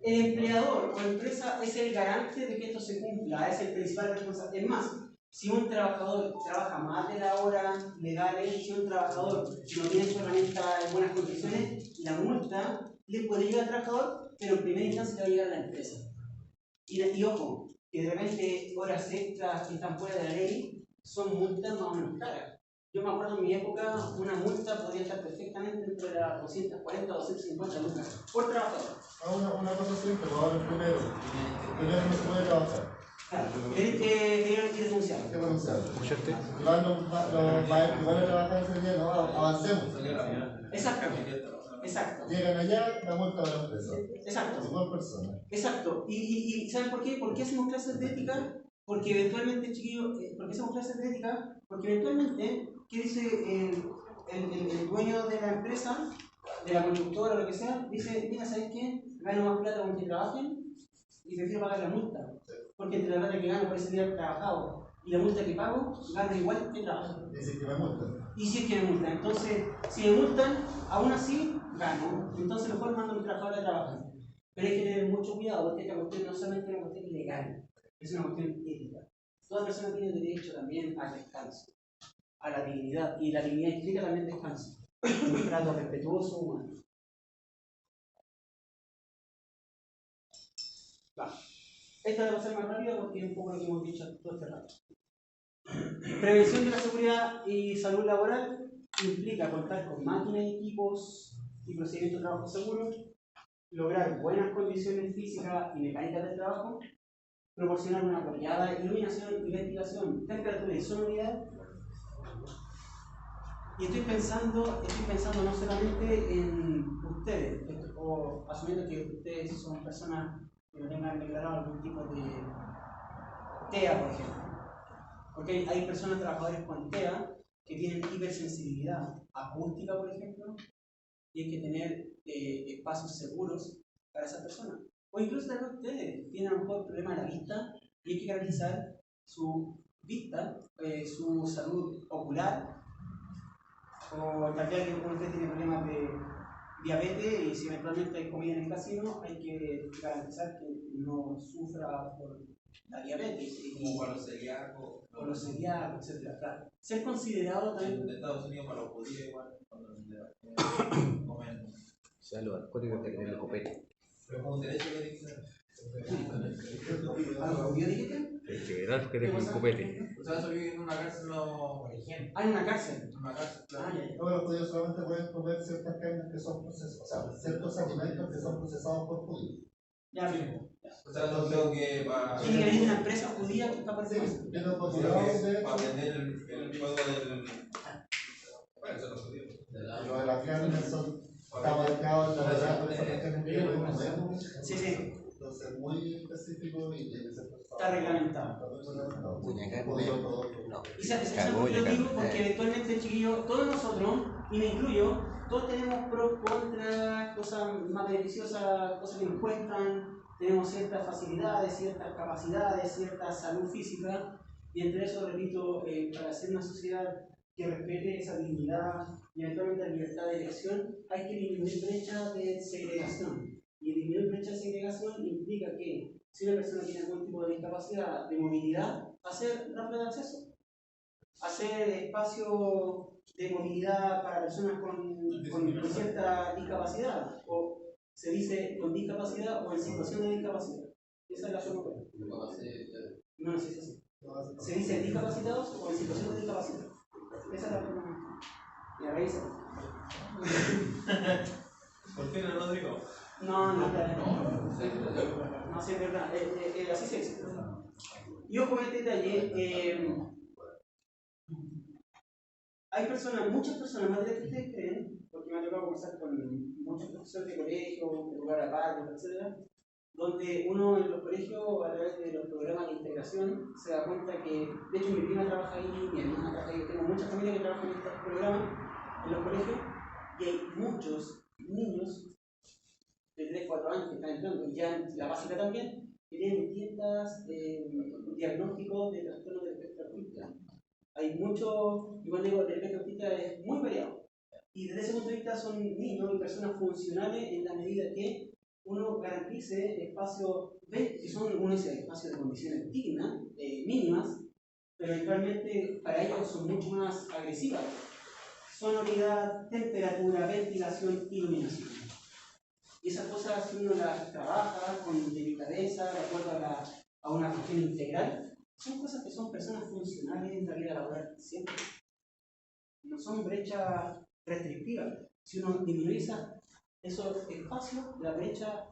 S1: el empleador o empresa es el garante de que esto se cumpla, es el principal responsable. Es más, si un trabajador trabaja más de la hora legal, si un trabajador no tiene su herramienta en buenas condiciones, la multa le puede llegar al trabajador, pero en primera instancia le va a llegar a la empresa. Y ojo, que de repente horas extras que están fuera de la ley son multas más o menos caras. Yo me acuerdo en mi época, una multa podría estar perfectamente entre las 240 o 250 lucas por trabajador.
S5: Una cosa simple, ahora el primero no se puede trabajar.
S1: Claro, tienes que denunciar.
S5: ¿Qué renunciar?
S2: ¿Escuchaste?
S5: Igual los que van a trabajar ese día, no, avancemos.
S1: Exacto.
S5: Llegan allá, la multa de la empresa.
S1: Exacto.
S5: Igual persona.
S1: Exacto. ¿Y saben por qué? ¿Por qué hacemos clases de ética? Porque eventualmente, chiquillos, ¿por qué hacemos clases de ética? Porque eventualmente, ¿qué dice el dueño de la empresa, de la constructora o lo que sea? Dice, mira, ¿sabes qué? Gano más plata con que trabajen y prefiero pagar la multa. Porque entre la plata que gano por ese día trabajado y la multa que pago, gano igual que trabajo.
S5: Dice que me multan.
S1: Y si es que me multan. Entonces, si me multan, aún así gano. Entonces, mejor mando a mi trabajador a trabajar. Pero hay que tener mucho cuidado porque esta cuestión no solamente es una cuestión legal, es una cuestión ética. Toda persona tiene derecho también al descanso, a la dignidad. Y la dignidad implica también descanso. Un trato respetuoso, humano. Va. Esta debe ser más rápida porque es un poco lo que hemos dicho todo este rato. Prevención de la seguridad y salud laboral implica contar con máquinas, equipos y procedimientos de trabajo seguros, lograr buenas condiciones físicas y mecánicas del trabajo, proporcionar una apropiada iluminación y ventilación, temperatura y sonoridad. Y estoy pensando no solamente en ustedes, o asumiendo que ustedes son personas que no tengan declarado algún tipo de TEA, por ejemplo. Porque hay personas, trabajadores con TEA, que tienen hipersensibilidad acústica, por ejemplo, y hay que tener espacios seguros para esas personas. O incluso también ustedes tienen a lo mejor problema de la vista y hay que garantizar su vista, su salud ocular, o tal vez que usted tiene problemas de diabetes y si eventualmente hay comida en el casino, hay que garantizar que no sufra por la diabetes,
S3: Como para los celíacos.
S1: o los celíacos, etc. Claro. Ser considerado también.
S3: En Estados Unidos para los judíos igual, cuando comen.
S2: O sea, los alcohólicos que tienen el copete.
S3: Pero como un derecho que tiene.
S1: ¿Algo yo dijiste?
S2: En general, que tienen el copete.
S3: O sea, eso vive en una cárcel no.
S1: Ah, en una cárcel.
S3: En una cárcel, claro.
S1: Ah, ya, ya.
S5: No, los judíos solamente pueden comer ciertas carnes que son procesadas, o sea, ciertos alimentos que son procesados por judíos.
S1: Ya, bien.
S3: O sea, no creo que para.
S1: Tiene que haber una empresa judía que está por encima.
S5: Tienen considerados de
S3: Para vender el juego del. Bueno, eso no es judío.
S5: lo de las carnes son está marcado en la verdad por esas carnes que no comemos.
S1: Sí, sí.
S5: Entonces muy específico y tiene que ser
S1: Está reglamentado.
S5: Judío todo.
S1: Y se lo digo porque eventualmente, chiquillos, todos nosotros, y me incluyo, todos tenemos pros, contras, cosas más beneficiosas, cosas que nos cuestan, tenemos ciertas facilidades, ciertas capacidades, cierta salud física, y entre eso, repito, para ser una sociedad que respete esa dignidad y eventualmente la libertad de elección, hay que disminuir brechas de segregación. Y disminuir brechas de segregación implica que si una persona tiene algún tipo de discapacidad de movilidad, hacer rampas de acceso, hacer espacio de movilidad para personas con cierta discapacidad, o se dice con discapacidad o en situación de discapacidad. Esa es la forma correcta. No, sí, es así. Se dice discapacitados o en situación de discapacidad. Esa es la forma. Y a raíz.
S3: ¿Por qué no lo digo?
S1: No, sí, es verdad. Así se dice. Y ojo con este detalle. Hay personas, muchas personas, más de las que ustedes creen, porque me ha tocado conversar con muchos profesores de colegio, de lugar aparte, etc., donde uno en los colegios, a través de los programas de integración, se da cuenta que, de hecho, mi prima trabaja ahí, mi hermana trabaja ahí, tengo muchas familias que trabajan en estos programas, en los colegios, y hay muchos niños de 3, 4 años que están entrando, y ya en la básica también, que tienen distintos diagnósticos de trastornos del espectro autista. Hay mucho, igual digo, el espectro autista es muy variado. Y desde ese punto de vista son niños y personas funcionales en la medida que uno garantice espacios, que son espacios de condiciones dignas, mínimas, pero eventualmente para ellos son mucho más agresivas. Sonoridad, temperatura, ventilación, iluminación. Y esas cosas, si uno las trabaja con delicadeza, de acuerdo a una cuestión integral, son cosas que son personas funcionales en la vida laboral siempre. No son brechas restrictivas. Si uno disminuye esos espacios, la brecha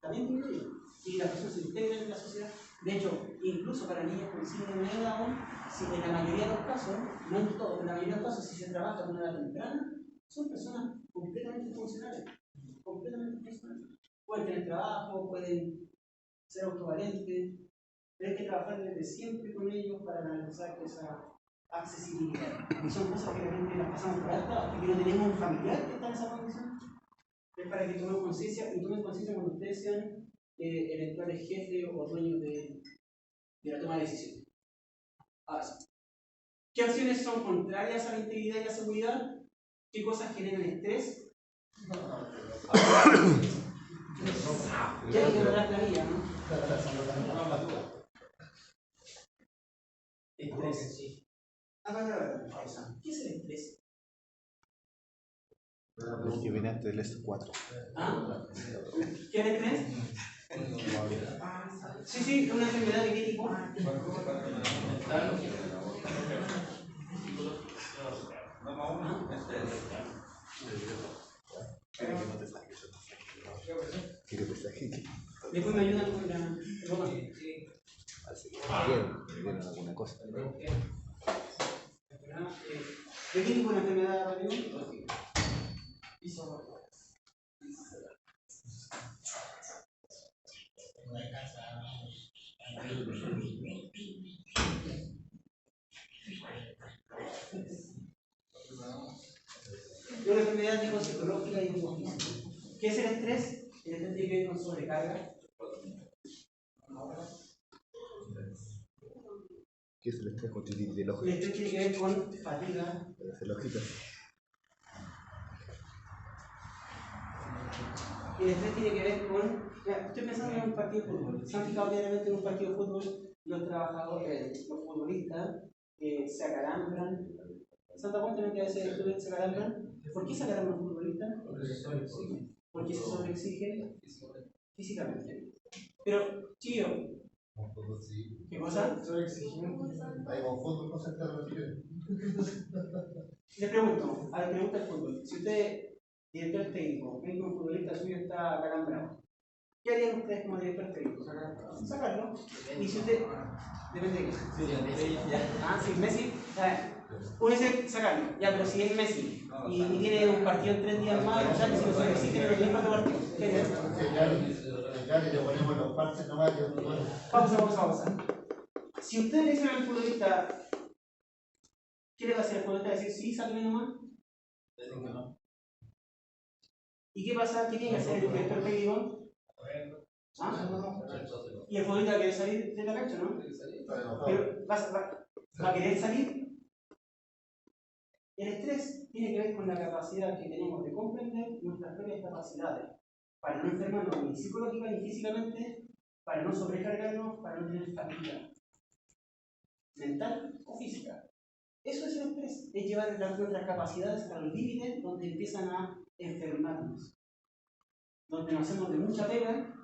S1: también disminuye. Y las personas se integran en la sociedad. De hecho, incluso para niños con síndrome de Down, si en la mayoría de los casos, no en todos, pero en la mayoría de los casos, si se trabaja de una edad temprana, son personas completamente funcionales. Completamente funcionales. Pueden tener trabajo, pueden ser autovalentes, pero hay que trabajar desde siempre con ellos para analizar esa accesibilidad. Y son cosas que realmente las pasamos por alto hasta que no tenemos un familiar que está en esa condición. Es para que tomen conciencia, y tomen conciencia cuando ustedes sean eventuales jefes o dueños de la toma de decisiones. Ahora sí. ¿Qué acciones son contrarias a la integridad y la seguridad? ¿Qué cosas generan estrés? Ya hay que hablar la vida, ¿no? Estrés, sí. ¿Qué es el estrés?
S2: Que viene antes del S4.
S1: ¿Ah? ¿Qué es el estrés? Sí, sí, una enfermedad de qué tipo. Después me ayudan con la ropa.
S2: ¿Vieron alguna cosa?
S1: ¿De qué tipo de enfermedad, Rodrigo? Es una enfermedad tipo psicológica y tipo física. ¿Qué es el estrés? El estrés tiene que ver con sobrecarga.
S2: ¿Qué es el estrés constitutivo del ojo?
S1: El estrés tiene que ver con fatiga.
S2: El ojito.
S1: el estrés tiene que ver con. Mira, estoy pensando en un partido de fútbol. Se han fijado diariamente en un partido de fútbol, los trabajadores, los futbolistas se acalambran. ¿Se han dado cuenta que a veces se acalambran? ¿Por qué se acalambran los futbolistas? Porque se sobreexige físicamente. Pero, chillo, ¿qué cosa?
S5: Ahí con fútbol con cerca de los chicos.
S1: Les pregunto, a la pregunta del fútbol, si usted, director técnico, ven que un futbolista suyo está acalambrado, ¿qué harían ustedes como director técnico? Sacarlo. Y si usted, depende de qué. Ah, sí, Messi, uno dice sacarlo, ya, pero si es Messi y tiene un partido en 3 días más, o sea que si no se exige los mismos partidos, ¿qué harían?
S5: Ya le ponemos los parches nomás.
S1: Pausa. Si usted le dicen al futbolista, ¿qué le va a hacer el futbolista? ¿Decir sí, sáquenme nomás? ¿Y qué pasa? ¿Qué tiene que hacer el director técnico? ¿Ah? Y el futbolista quiere salir de la cancha, ¿no? Pero ¿va a querer salir? El estrés tiene que ver con la capacidad que tenemos de comprender nuestras propias capacidades para no enfermarnos ni psicológica ni físicamente, para no sobrecargarnos, para no tener fatiga mental o física. Eso es el estrés, es llevar nuestras capacidades al límite donde empiezan a enfermarnos, donde nos hacemos de mucha pega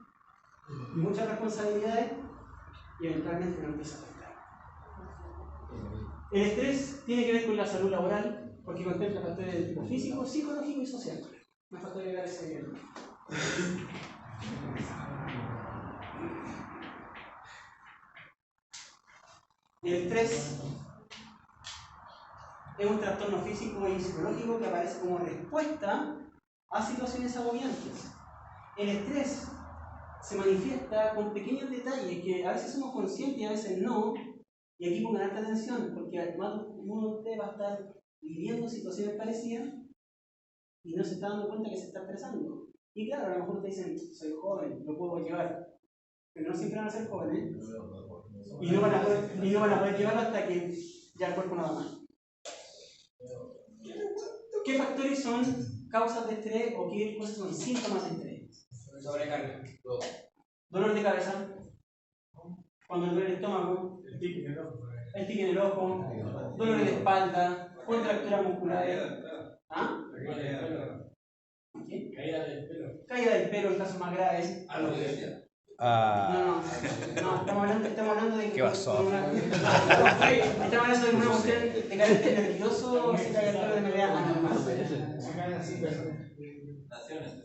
S1: y muchas responsabilidades y eventualmente nos empieza a afectar. El estrés tiene que ver con la salud laboral porque contempla factores de tipo físico, psicológico y social. Me faltó llegar a ese nivel. El estrés es un trastorno físico y psicológico que aparece como respuesta a situaciones agobiantes. El estrés se manifiesta con pequeños detalles que a veces somos conscientes y a veces no. Y aquí pongan alta atención, porque además uno de ustedes va a estar viviendo situaciones parecidas y no se está dando cuenta que se está estresando. Y claro, a lo mejor te dicen, soy joven, lo puedo llevar. Pero no siempre van a ser jóvenes. Y no van a poder llevarlo hasta que ya el cuerpo no da más. ¿Qué factores son causas de estrés o qué cosas son síntomas de estrés?
S3: Sobrecarga.
S1: Dolor de cabeza, cuando duele el estómago, el tic en el ojo, dolores de espalda, contracturas musculares. ¿Ah? ¿Qué? Caída del pelo en casos más graves. No, estamos hablando de.
S2: ¿Qué pasó?
S1: Estamos hablando de una cuestión de carácter nervioso, se cae el pelo de manera anormal.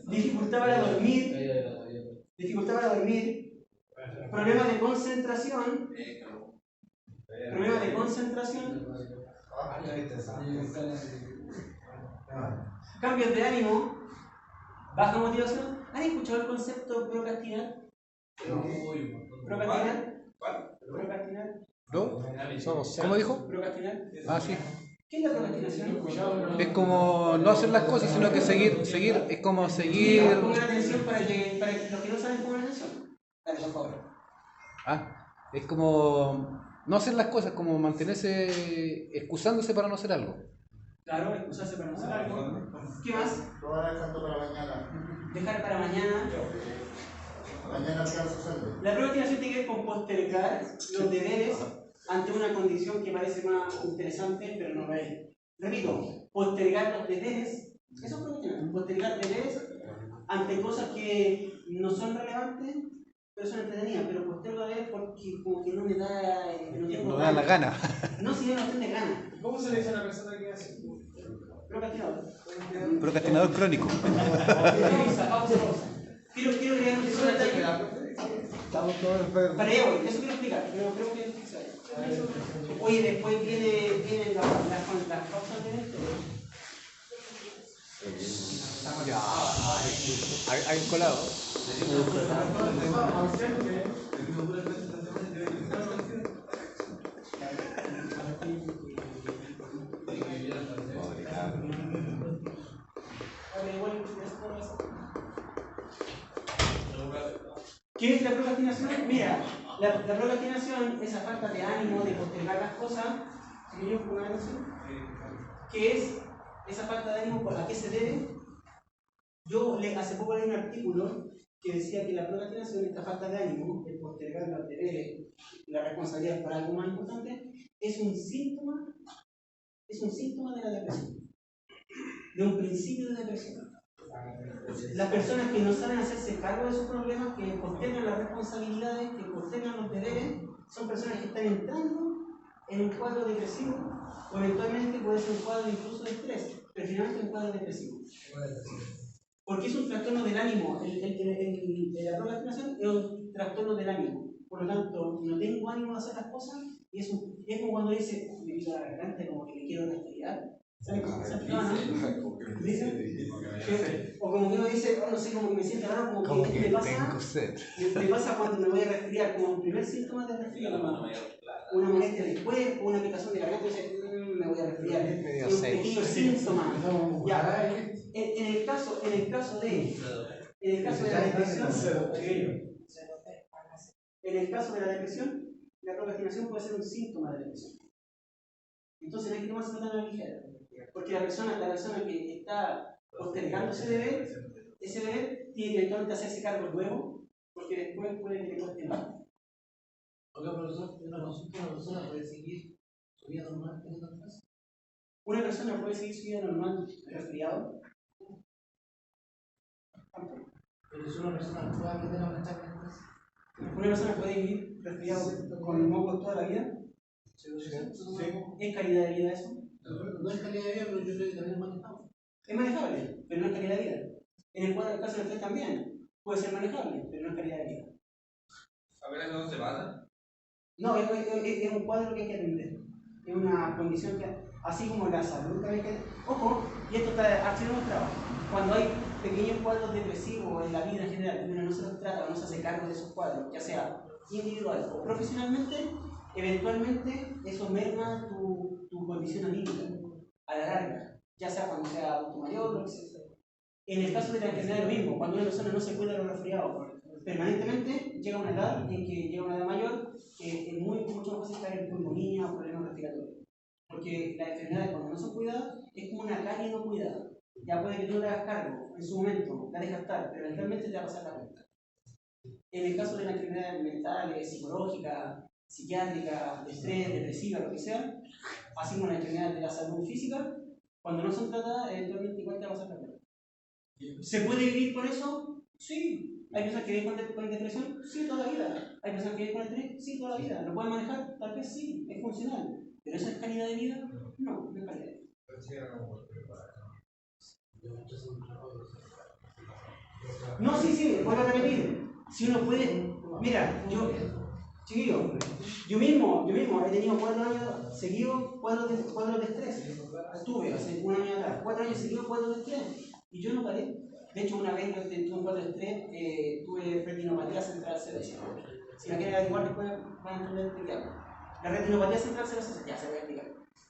S1: Dificultad para dormir, problemas de concentración, cambios de ánimo, baja motivación. ¿Han escuchado el concepto procrastinar? ¿Procrastinar?
S2: ¿No? ¿Cómo dijo?
S1: ¿Procrastinar?
S2: Ah, sí.
S1: ¿Qué es la procrastinación?
S2: Es como no hacer las cosas, sino que seguir, es como seguir.
S1: Pongan atención para que los que no saben pongan atención. Dale, por favor.
S2: Es como no hacer las cosas, como mantenerse excusándose para no hacer algo.
S1: Claro, excusarse para no hacer algo. ¿Qué más?
S5: Lo van dejando para mañana.
S1: Dejar para mañana.
S5: Mañana alcanzo sueldo.
S1: La procrastinación tiene que ver con postergar los deberes ante una condición que parece más interesante, pero no lo es. Repito, postergar los deberes, eso es procrastinar, postergar deberes ante cosas que no son relevantes, pero son entretenidas, pero postergo deberes porque como que no me da,
S2: no da la gana.
S1: No, si no tiene ganas.
S4: ¿Cómo se le dice a una persona que hace?
S1: Procrastinador.
S2: Procrastinador crónico.
S1: Pausa. Quiero crear un para allá voy, eso quiero explicar, pero creo que es. Oye, después vienen las causas de esto.
S2: Ya, hay un colado.
S1: ¿Qué es la procrastinación? Mira, la procrastinación, esa falta de ánimo de postergar las cosas, ¿qué es esa falta de ánimo? ¿A qué se debe? Hace poco leí un artículo que decía que la procrastinación, esta falta de ánimo, el postergar los deberes, la responsabilidad por algo más importante, es un síntoma de la depresión, de un principio de depresión. Las personas que no saben hacerse cargo de sus problemas, que postergan las responsabilidades, que postergan los deberes, son personas que están entrando en un cuadro depresivo, o eventualmente puede ser un cuadro incluso de estrés, pero finalmente un cuadro depresivo. Porque es un trastorno del ánimo. La procrastinación es un trastorno del ánimo. Por lo tanto, no tengo ánimo de hacer las cosas, y es como cuando dice, me pica la garganta, como que me quiero resfriar. ¿Sabes cómo se llama? O como que uno dice, oh, no sé, como que me siento raro, como que me pasa cuando me voy a resfriar, como el primer síntoma de resfriar, una molestia del cuerpo, una picación de garganta, y dice, me voy a resfriar. Es un pequeño síntoma. Ya. En el caso de la depresión, la procrastinación puede ser un síntoma de depresión. Entonces no hay que tomarse tan a la ligera, porque la persona que está postergando ese deber tiene que eventualmente hacerse cargo luego, porque después puede que le cueste más.
S4: Oiga, profesor, una persona puede seguir su vida normal teniendo clase.
S1: ¿Una persona puede seguir su vida normal resfriado?
S4: Pero si una persona puede aprender a manejar en clase.
S1: ¿Una persona puede vivir resfriado con mocos toda la vida?
S4: Sí.
S1: ¿Es calidad de vida eso?
S4: No es calidad de vida, pero yo creo que también es manejable.
S1: Es manejable, pero no es calidad de vida. En el cuadro del caso de usted también puede ser manejable, pero no es calidad de vida.
S3: A ver, ¿eso no se pasa?
S1: No, es un cuadro que hay que atender. Es una condición que, así como la salud, que hay que. Ojo, y esto está archivo en el trabajo. Cuando hay pequeños cuadros depresivos en la vida en general, y uno no se los trata o no se hace cargo de esos cuadros, ya sea individual o profesionalmente, eventualmente eso merma tu condición anímica a la larga, ya sea cuando sea adulto mayor o lo que sea. En el caso de la enfermedad es lo mismo, cuando una persona no se cuida de los resfriados permanentemente, llega a una edad mayor, que es mucho más fácil caer en pulmonía o problemas respiratorios. Porque las enfermedades, cuando no son cuidadas, es como una carie no cuidada. Ya puede que tú no te hagas cargo en su momento, la dejas estar, pero eventualmente te va a pasar la cuenta. En el caso de las enfermedades mentales, psicológicas, psiquiátricas, de estrés, depresivas, lo que sea, así como las enfermedades de la salud física, cuando no son tratadas, eventualmente igual te va a pasar la cuenta. ¿Se puede vivir con eso? Sí. ¿Hay personas que viven con depresión? Sí, toda la vida. ¿Hay personas que viven con estrés? Sí, toda la vida. ¿Lo pueden manejar? Tal vez sí, es funcional. ¿Pero eso es calidad de vida? No, no es calidad de vida. No, sí, vuelvo a repetir. Si uno puede. Mira, chiquillo, yo mismo he tenido 4 años seguidos cuadros de estrés. Tuve hace un año atrás, 4 años seguidos cuadros de estrés. Y yo no paré. De hecho, una vez yo tuve un cuadro de estrés, tuve retinopatía central serosa. Si la quieren averiguar, después van a entender qué hago. La retinopatía central serosa, ya se voy a explicar.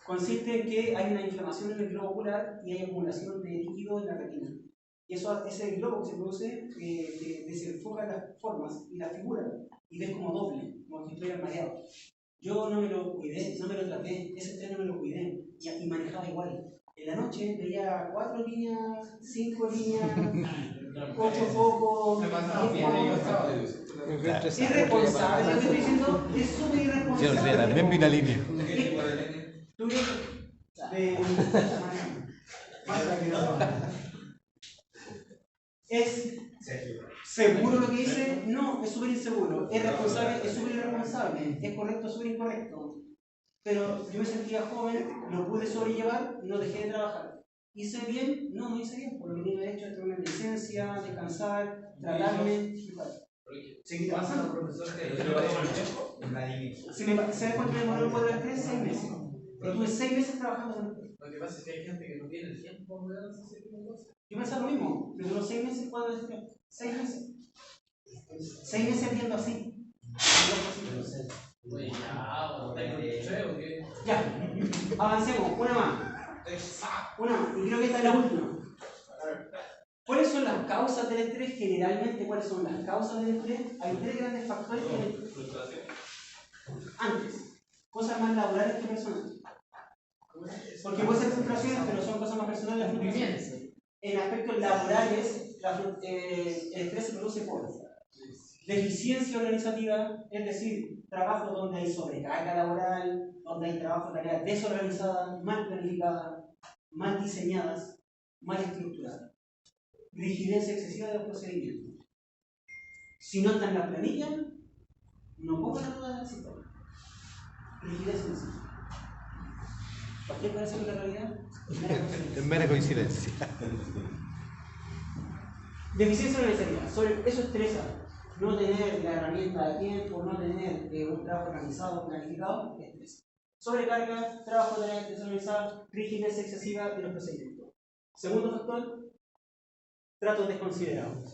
S1: Consiste en que hay una inflamación en el globo ocular y hay acumulación de líquido en la retina. Y ese globo que se produce desenfoca las formas y las figuras y ves como doble, como si estuviera mareado. Yo no me lo cuidé, no me lo traté, ese estrés no me lo cuidé y manejaba igual. En la noche veía 4 líneas, 5 líneas, 8 focos. Irresponsable, lo que estoy diciendo es súper irresponsable.
S2: Yo no sé, también vi una línea.
S1: ¿Tú qué? ¿Es seguro lo que dice? No, es súper inseguro. ¿Es responsable? Es súper irresponsable. ¿Es correcto? Súper incorrecto. Pero yo me sentía joven, lo pude sobrellevar, no dejé de trabajar. ¿Hice bien? No, no hice bien, porque tenía derecho a tener licencia, descansar, tratarme. Seguí trabajando.
S3: Profesor,
S1: ¿Sabes cuánto me demoró el cuadro de estrés? 6 meses. Pero tuve 6 meses trabajando.
S4: Lo que pasa es que hay gente que no tiene el tiempo de hacer ese tipo de cosas.
S1: Yo pensaba lo mismo, me duró 6 meses el cuadro de estrés. 6 meses. 6 meses viendo así. Ya, avancemos, una más. Y creo que esta es la última. ¿Cuáles son las causas del estrés? Generalmente, ¿cuáles son las causas del estrés? Hay 3 grandes factores que... Antes, cosas más laborales que personales. Porque puede ser frustraciones, pero son cosas más personales. En aspectos laborales, El estrés se produce por deficiencia organizativa, es decir, trabajo donde hay sobrecarga laboral, donde hay trabajo de tareas desorganizadas, mal planificadas, mal diseñadas, mal estructuradas. Rigidez excesiva de los procedimientos. Si no está en la planilla, no pongan la duda en el sistema. Rigidez excesiva. ¿Por qué parece que la realidad?
S2: Es mera coincidencia.
S1: Deficiencia organizativa. Eso estresa. No tener la herramienta de tiempo, no tener un trabajo organizado, planificado, estresa. Sobrecarga, trabajo de tareas desorganizadas, rigidez excesiva de los procedimientos. Segundo factor, tratos desconsiderados.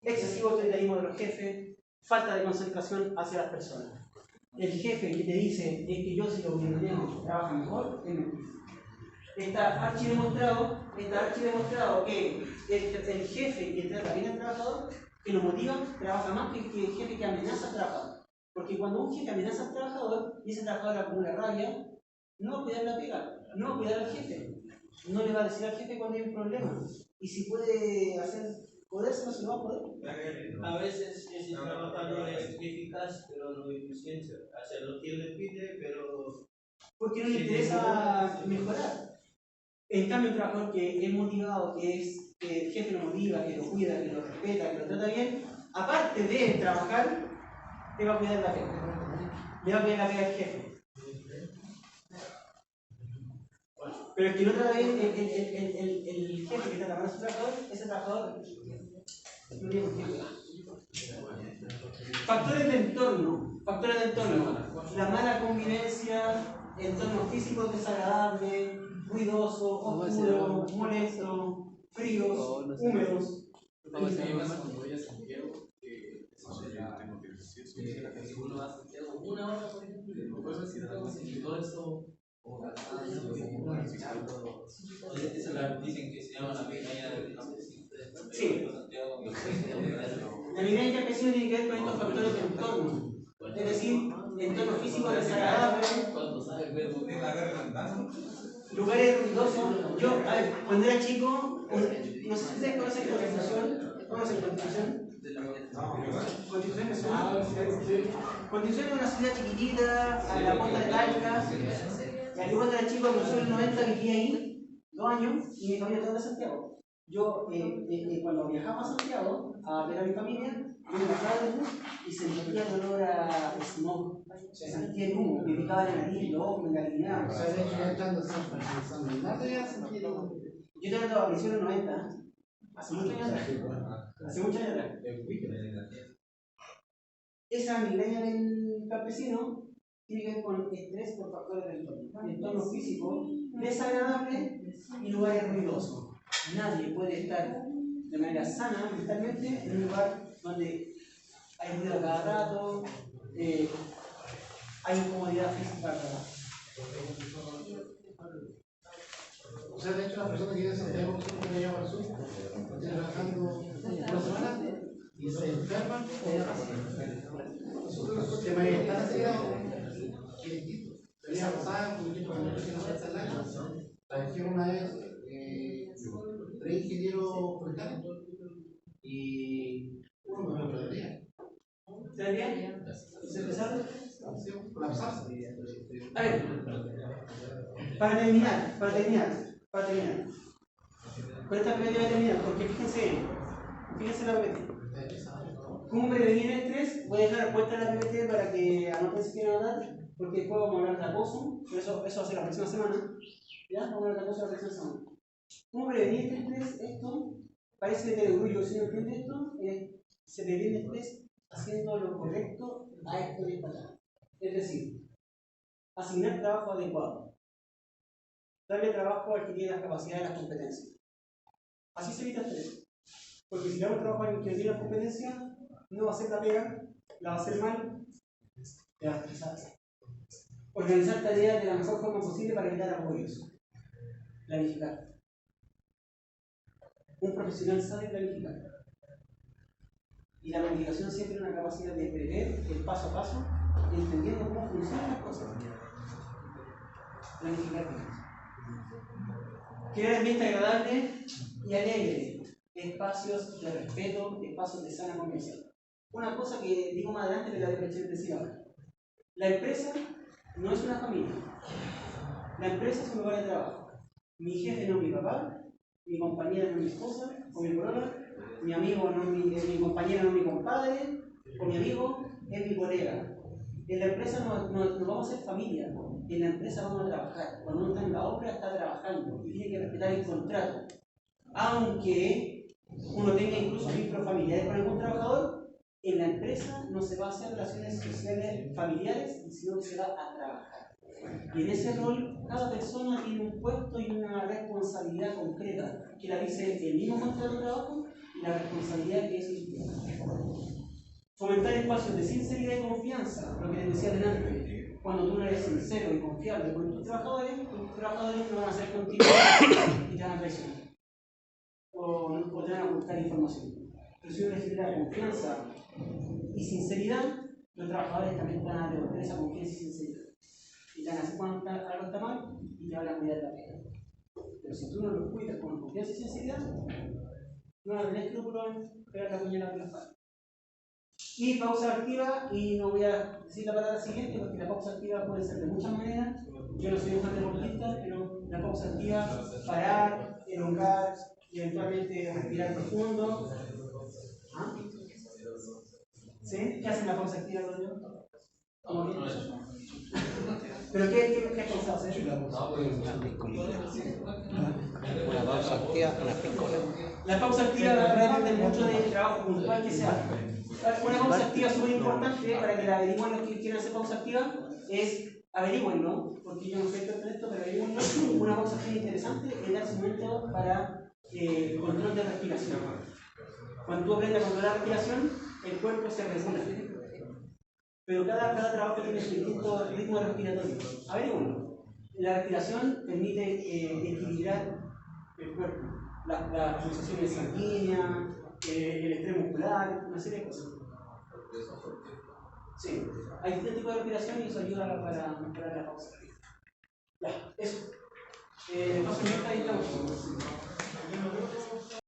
S1: Excesivo autoritarismo de los jefes, falta de concentración hacia las personas. El jefe que te dice es que yo si lo ordeno trabaja mejor, es mentira. Está archidemostrado que el jefe que trata bien al trabajador, que lo motiva, trabaja más que el jefe que amenaza al trabajador. Porque cuando un jefe amenaza al trabajador y ese trabajador acumula rabia, no va a cuidar la pega, no va a cuidar al jefe. No le va a decir al jefe cuando hay un problema. Y si puede poderse, no se lo va a poder.
S4: A veces ese trabajador es eficaz, pero no eficiente. Hace lo que le pide, pero.
S1: Porque no le interesa mejorar. En cambio, un trabajador que es motivado, que el jefe lo motiva, que lo cuida, que lo respeta, que lo trata bien, aparte de trabajar, te va a cuidar la pega. Le va a cuidar la pega al jefe. Pero el que no trata bien, el jefe que trata mal a su trabajador, ese trabajador no tiene por qué cuidar. Factores de entorno. La mala convivencia, entorno físico desagradable, ruidoso, oscuro, molesto, fríos, húmedos.
S3: Uno va a Santiago una hora, por ejemplo, y después de Santiago, todo eso. Dicen que se llama la migraña del campesino.
S1: Sí. La migraña del campesino tiene que ver con estos factores de entorno. Es decir, entorno físico desagradable, lugares ruidosos. Yo, cuando era chico, no sé si ustedes conocen Constitución. ¿Conocen Constitución? Constitución es una ciudad chiquitita, a la costa de Talca. Y al igual que era chico, en los 90 vivía ahí 2 años y mi familia toda de Santiago. Yo, cuando viajaba a Santiago a ver a mi familia, me bajaba del bus y se me metía el olor a smog. Se sentía el humo, me picaba la nariz, los ojos, me engalinaba.
S7: O sea, de hecho, ya estando en San Bernardo ya sentí el humo.
S1: Yo tengo la aparición en los 90, hace muchos años atrás. Hace muchos años atrás. Esa migraña del campesino tiene que ver con estrés por factores del entorno físico desagradable y lugares ruidosos. Nadie puede estar de manera sana mentalmente en un lugar donde hay ruido cada rato, hay incomodidad física.
S7: O sea, de hecho, las personas que viven en Santiago, que me llaman al sur, están trabajando una semana y se enferman o ya pasan. De manera tan acelerada que es distinto. La vida pasada, por ejemplo, cuando yo no falta el año, trabajé una vez 3 ingenieros forestales y uno me lo perdía.
S1: ¿Está bien? ¿Se empezaron?
S7: Colapsarse.
S1: A ver, para terminar, con esta PPT voy a terminar, porque fíjense la PPT. ¿Cómo prevenir el estrés? Voy a dejar puesta la PPT para que anoten si quieren anotar, porque después vamos a hablar de acoso, pero eso va a ser la próxima semana. ¿Ya? Vamos a hablar de acoso la próxima semana. ¿Cómo prevenir el estrés? Esto parece que te orgullo, si no entiendes esto, se previene el estrés haciendo lo correcto a esto y esta. Es decir, asignar trabajo adecuado. Darle trabajo al que tiene las capacidades y las competencias. Así se evita el estrés. Porque si le damos trabajo a alguien que no tiene las competencias, no va a hacer la pega, la va a hacer mal, te va a estresar. Organizar tareas de la mejor forma posible para evitar apoyos. Planificar. Un profesional sabe planificar. Y la planificación siempre es una capacidad de prever el paso a paso, entendiendo cómo funcionan las cosas. Planificar bien. Crear ambiente agradable y alegre. espacios de respeto, espacios de sana convivencia. Una cosa que digo más adelante, pero la voy a decir ahora. La empresa no es una familia. La empresa es un lugar de trabajo. Mi jefe no es mi papá, mi compañera no es mi esposa o mi polola, mi amigo no es mi compañero, no es mi compadre, o mi amigo es mi colega. En la empresa no vamos a ser familia, en la empresa vamos a trabajar. Cuando uno está en la obra está trabajando y tiene que respetar el contrato. Aunque uno tenga incluso vínculos familiares con algún trabajador, en la empresa no se va a hacer relaciones sociales familiares, sino que se va a trabajar. Y en ese rol, cada persona tiene un puesto y una responsabilidad concreta, que la dice el mismo contrato de trabajo y la responsabilidad que eso implica. Fomentar espacios de sinceridad y confianza, lo que les decía delante. Cuando tú no eres sincero y confiable con tus trabajadores no van a ser contigo y te van a traicionar. O te van a ocultar información. Pero si uno les genera confianza y sinceridad, los trabajadores también van a devolver esa confianza y sinceridad. Y te van a hacer cuando algo está mal y te van a cuidar la pena. Pero si tú no los cuidas con confianza y sinceridad, no van a tener escrúpulos en pegar la puñalada con la espalda. Y pausa activa, y no voy a decir la palabra siguiente porque la pausa activa puede ser de muchas maneras. Yo no soy un deportista, pero la pausa activa, parar, elongar, y eventualmente respirar profundo. ¿Ah? ¿Sí? ¿Qué hace la pausa activa, Rodrigo? ¿Cómo bien? ¿Pero qué has pensado hacer?
S8: Una pausa activa, una piscola.
S1: La pausa activa va a depender mucho del trabajo puntual que se haga. Una pausa activa súper importante para que la averigüen los que quieren hacer pausa activa es averigüenlo, porque yo no soy experto en esto, pero averigüenlo. Una pausa activa interesante es darse un momento para control de respiración. Cuando tú aprendes a controlar la respiración, el cuerpo se regula. Pero cada trabajo tiene su distinto ritmo respiratorio. Averigüenlo. La respiración permite equilibrar el cuerpo, las pulsaciones sanguíneas, el estrés muscular, una serie de cosas. Sí, hay distintos tipos de respiración y eso ayuda para mejorar la pausa. Ya, eso. Paso ahí estamos.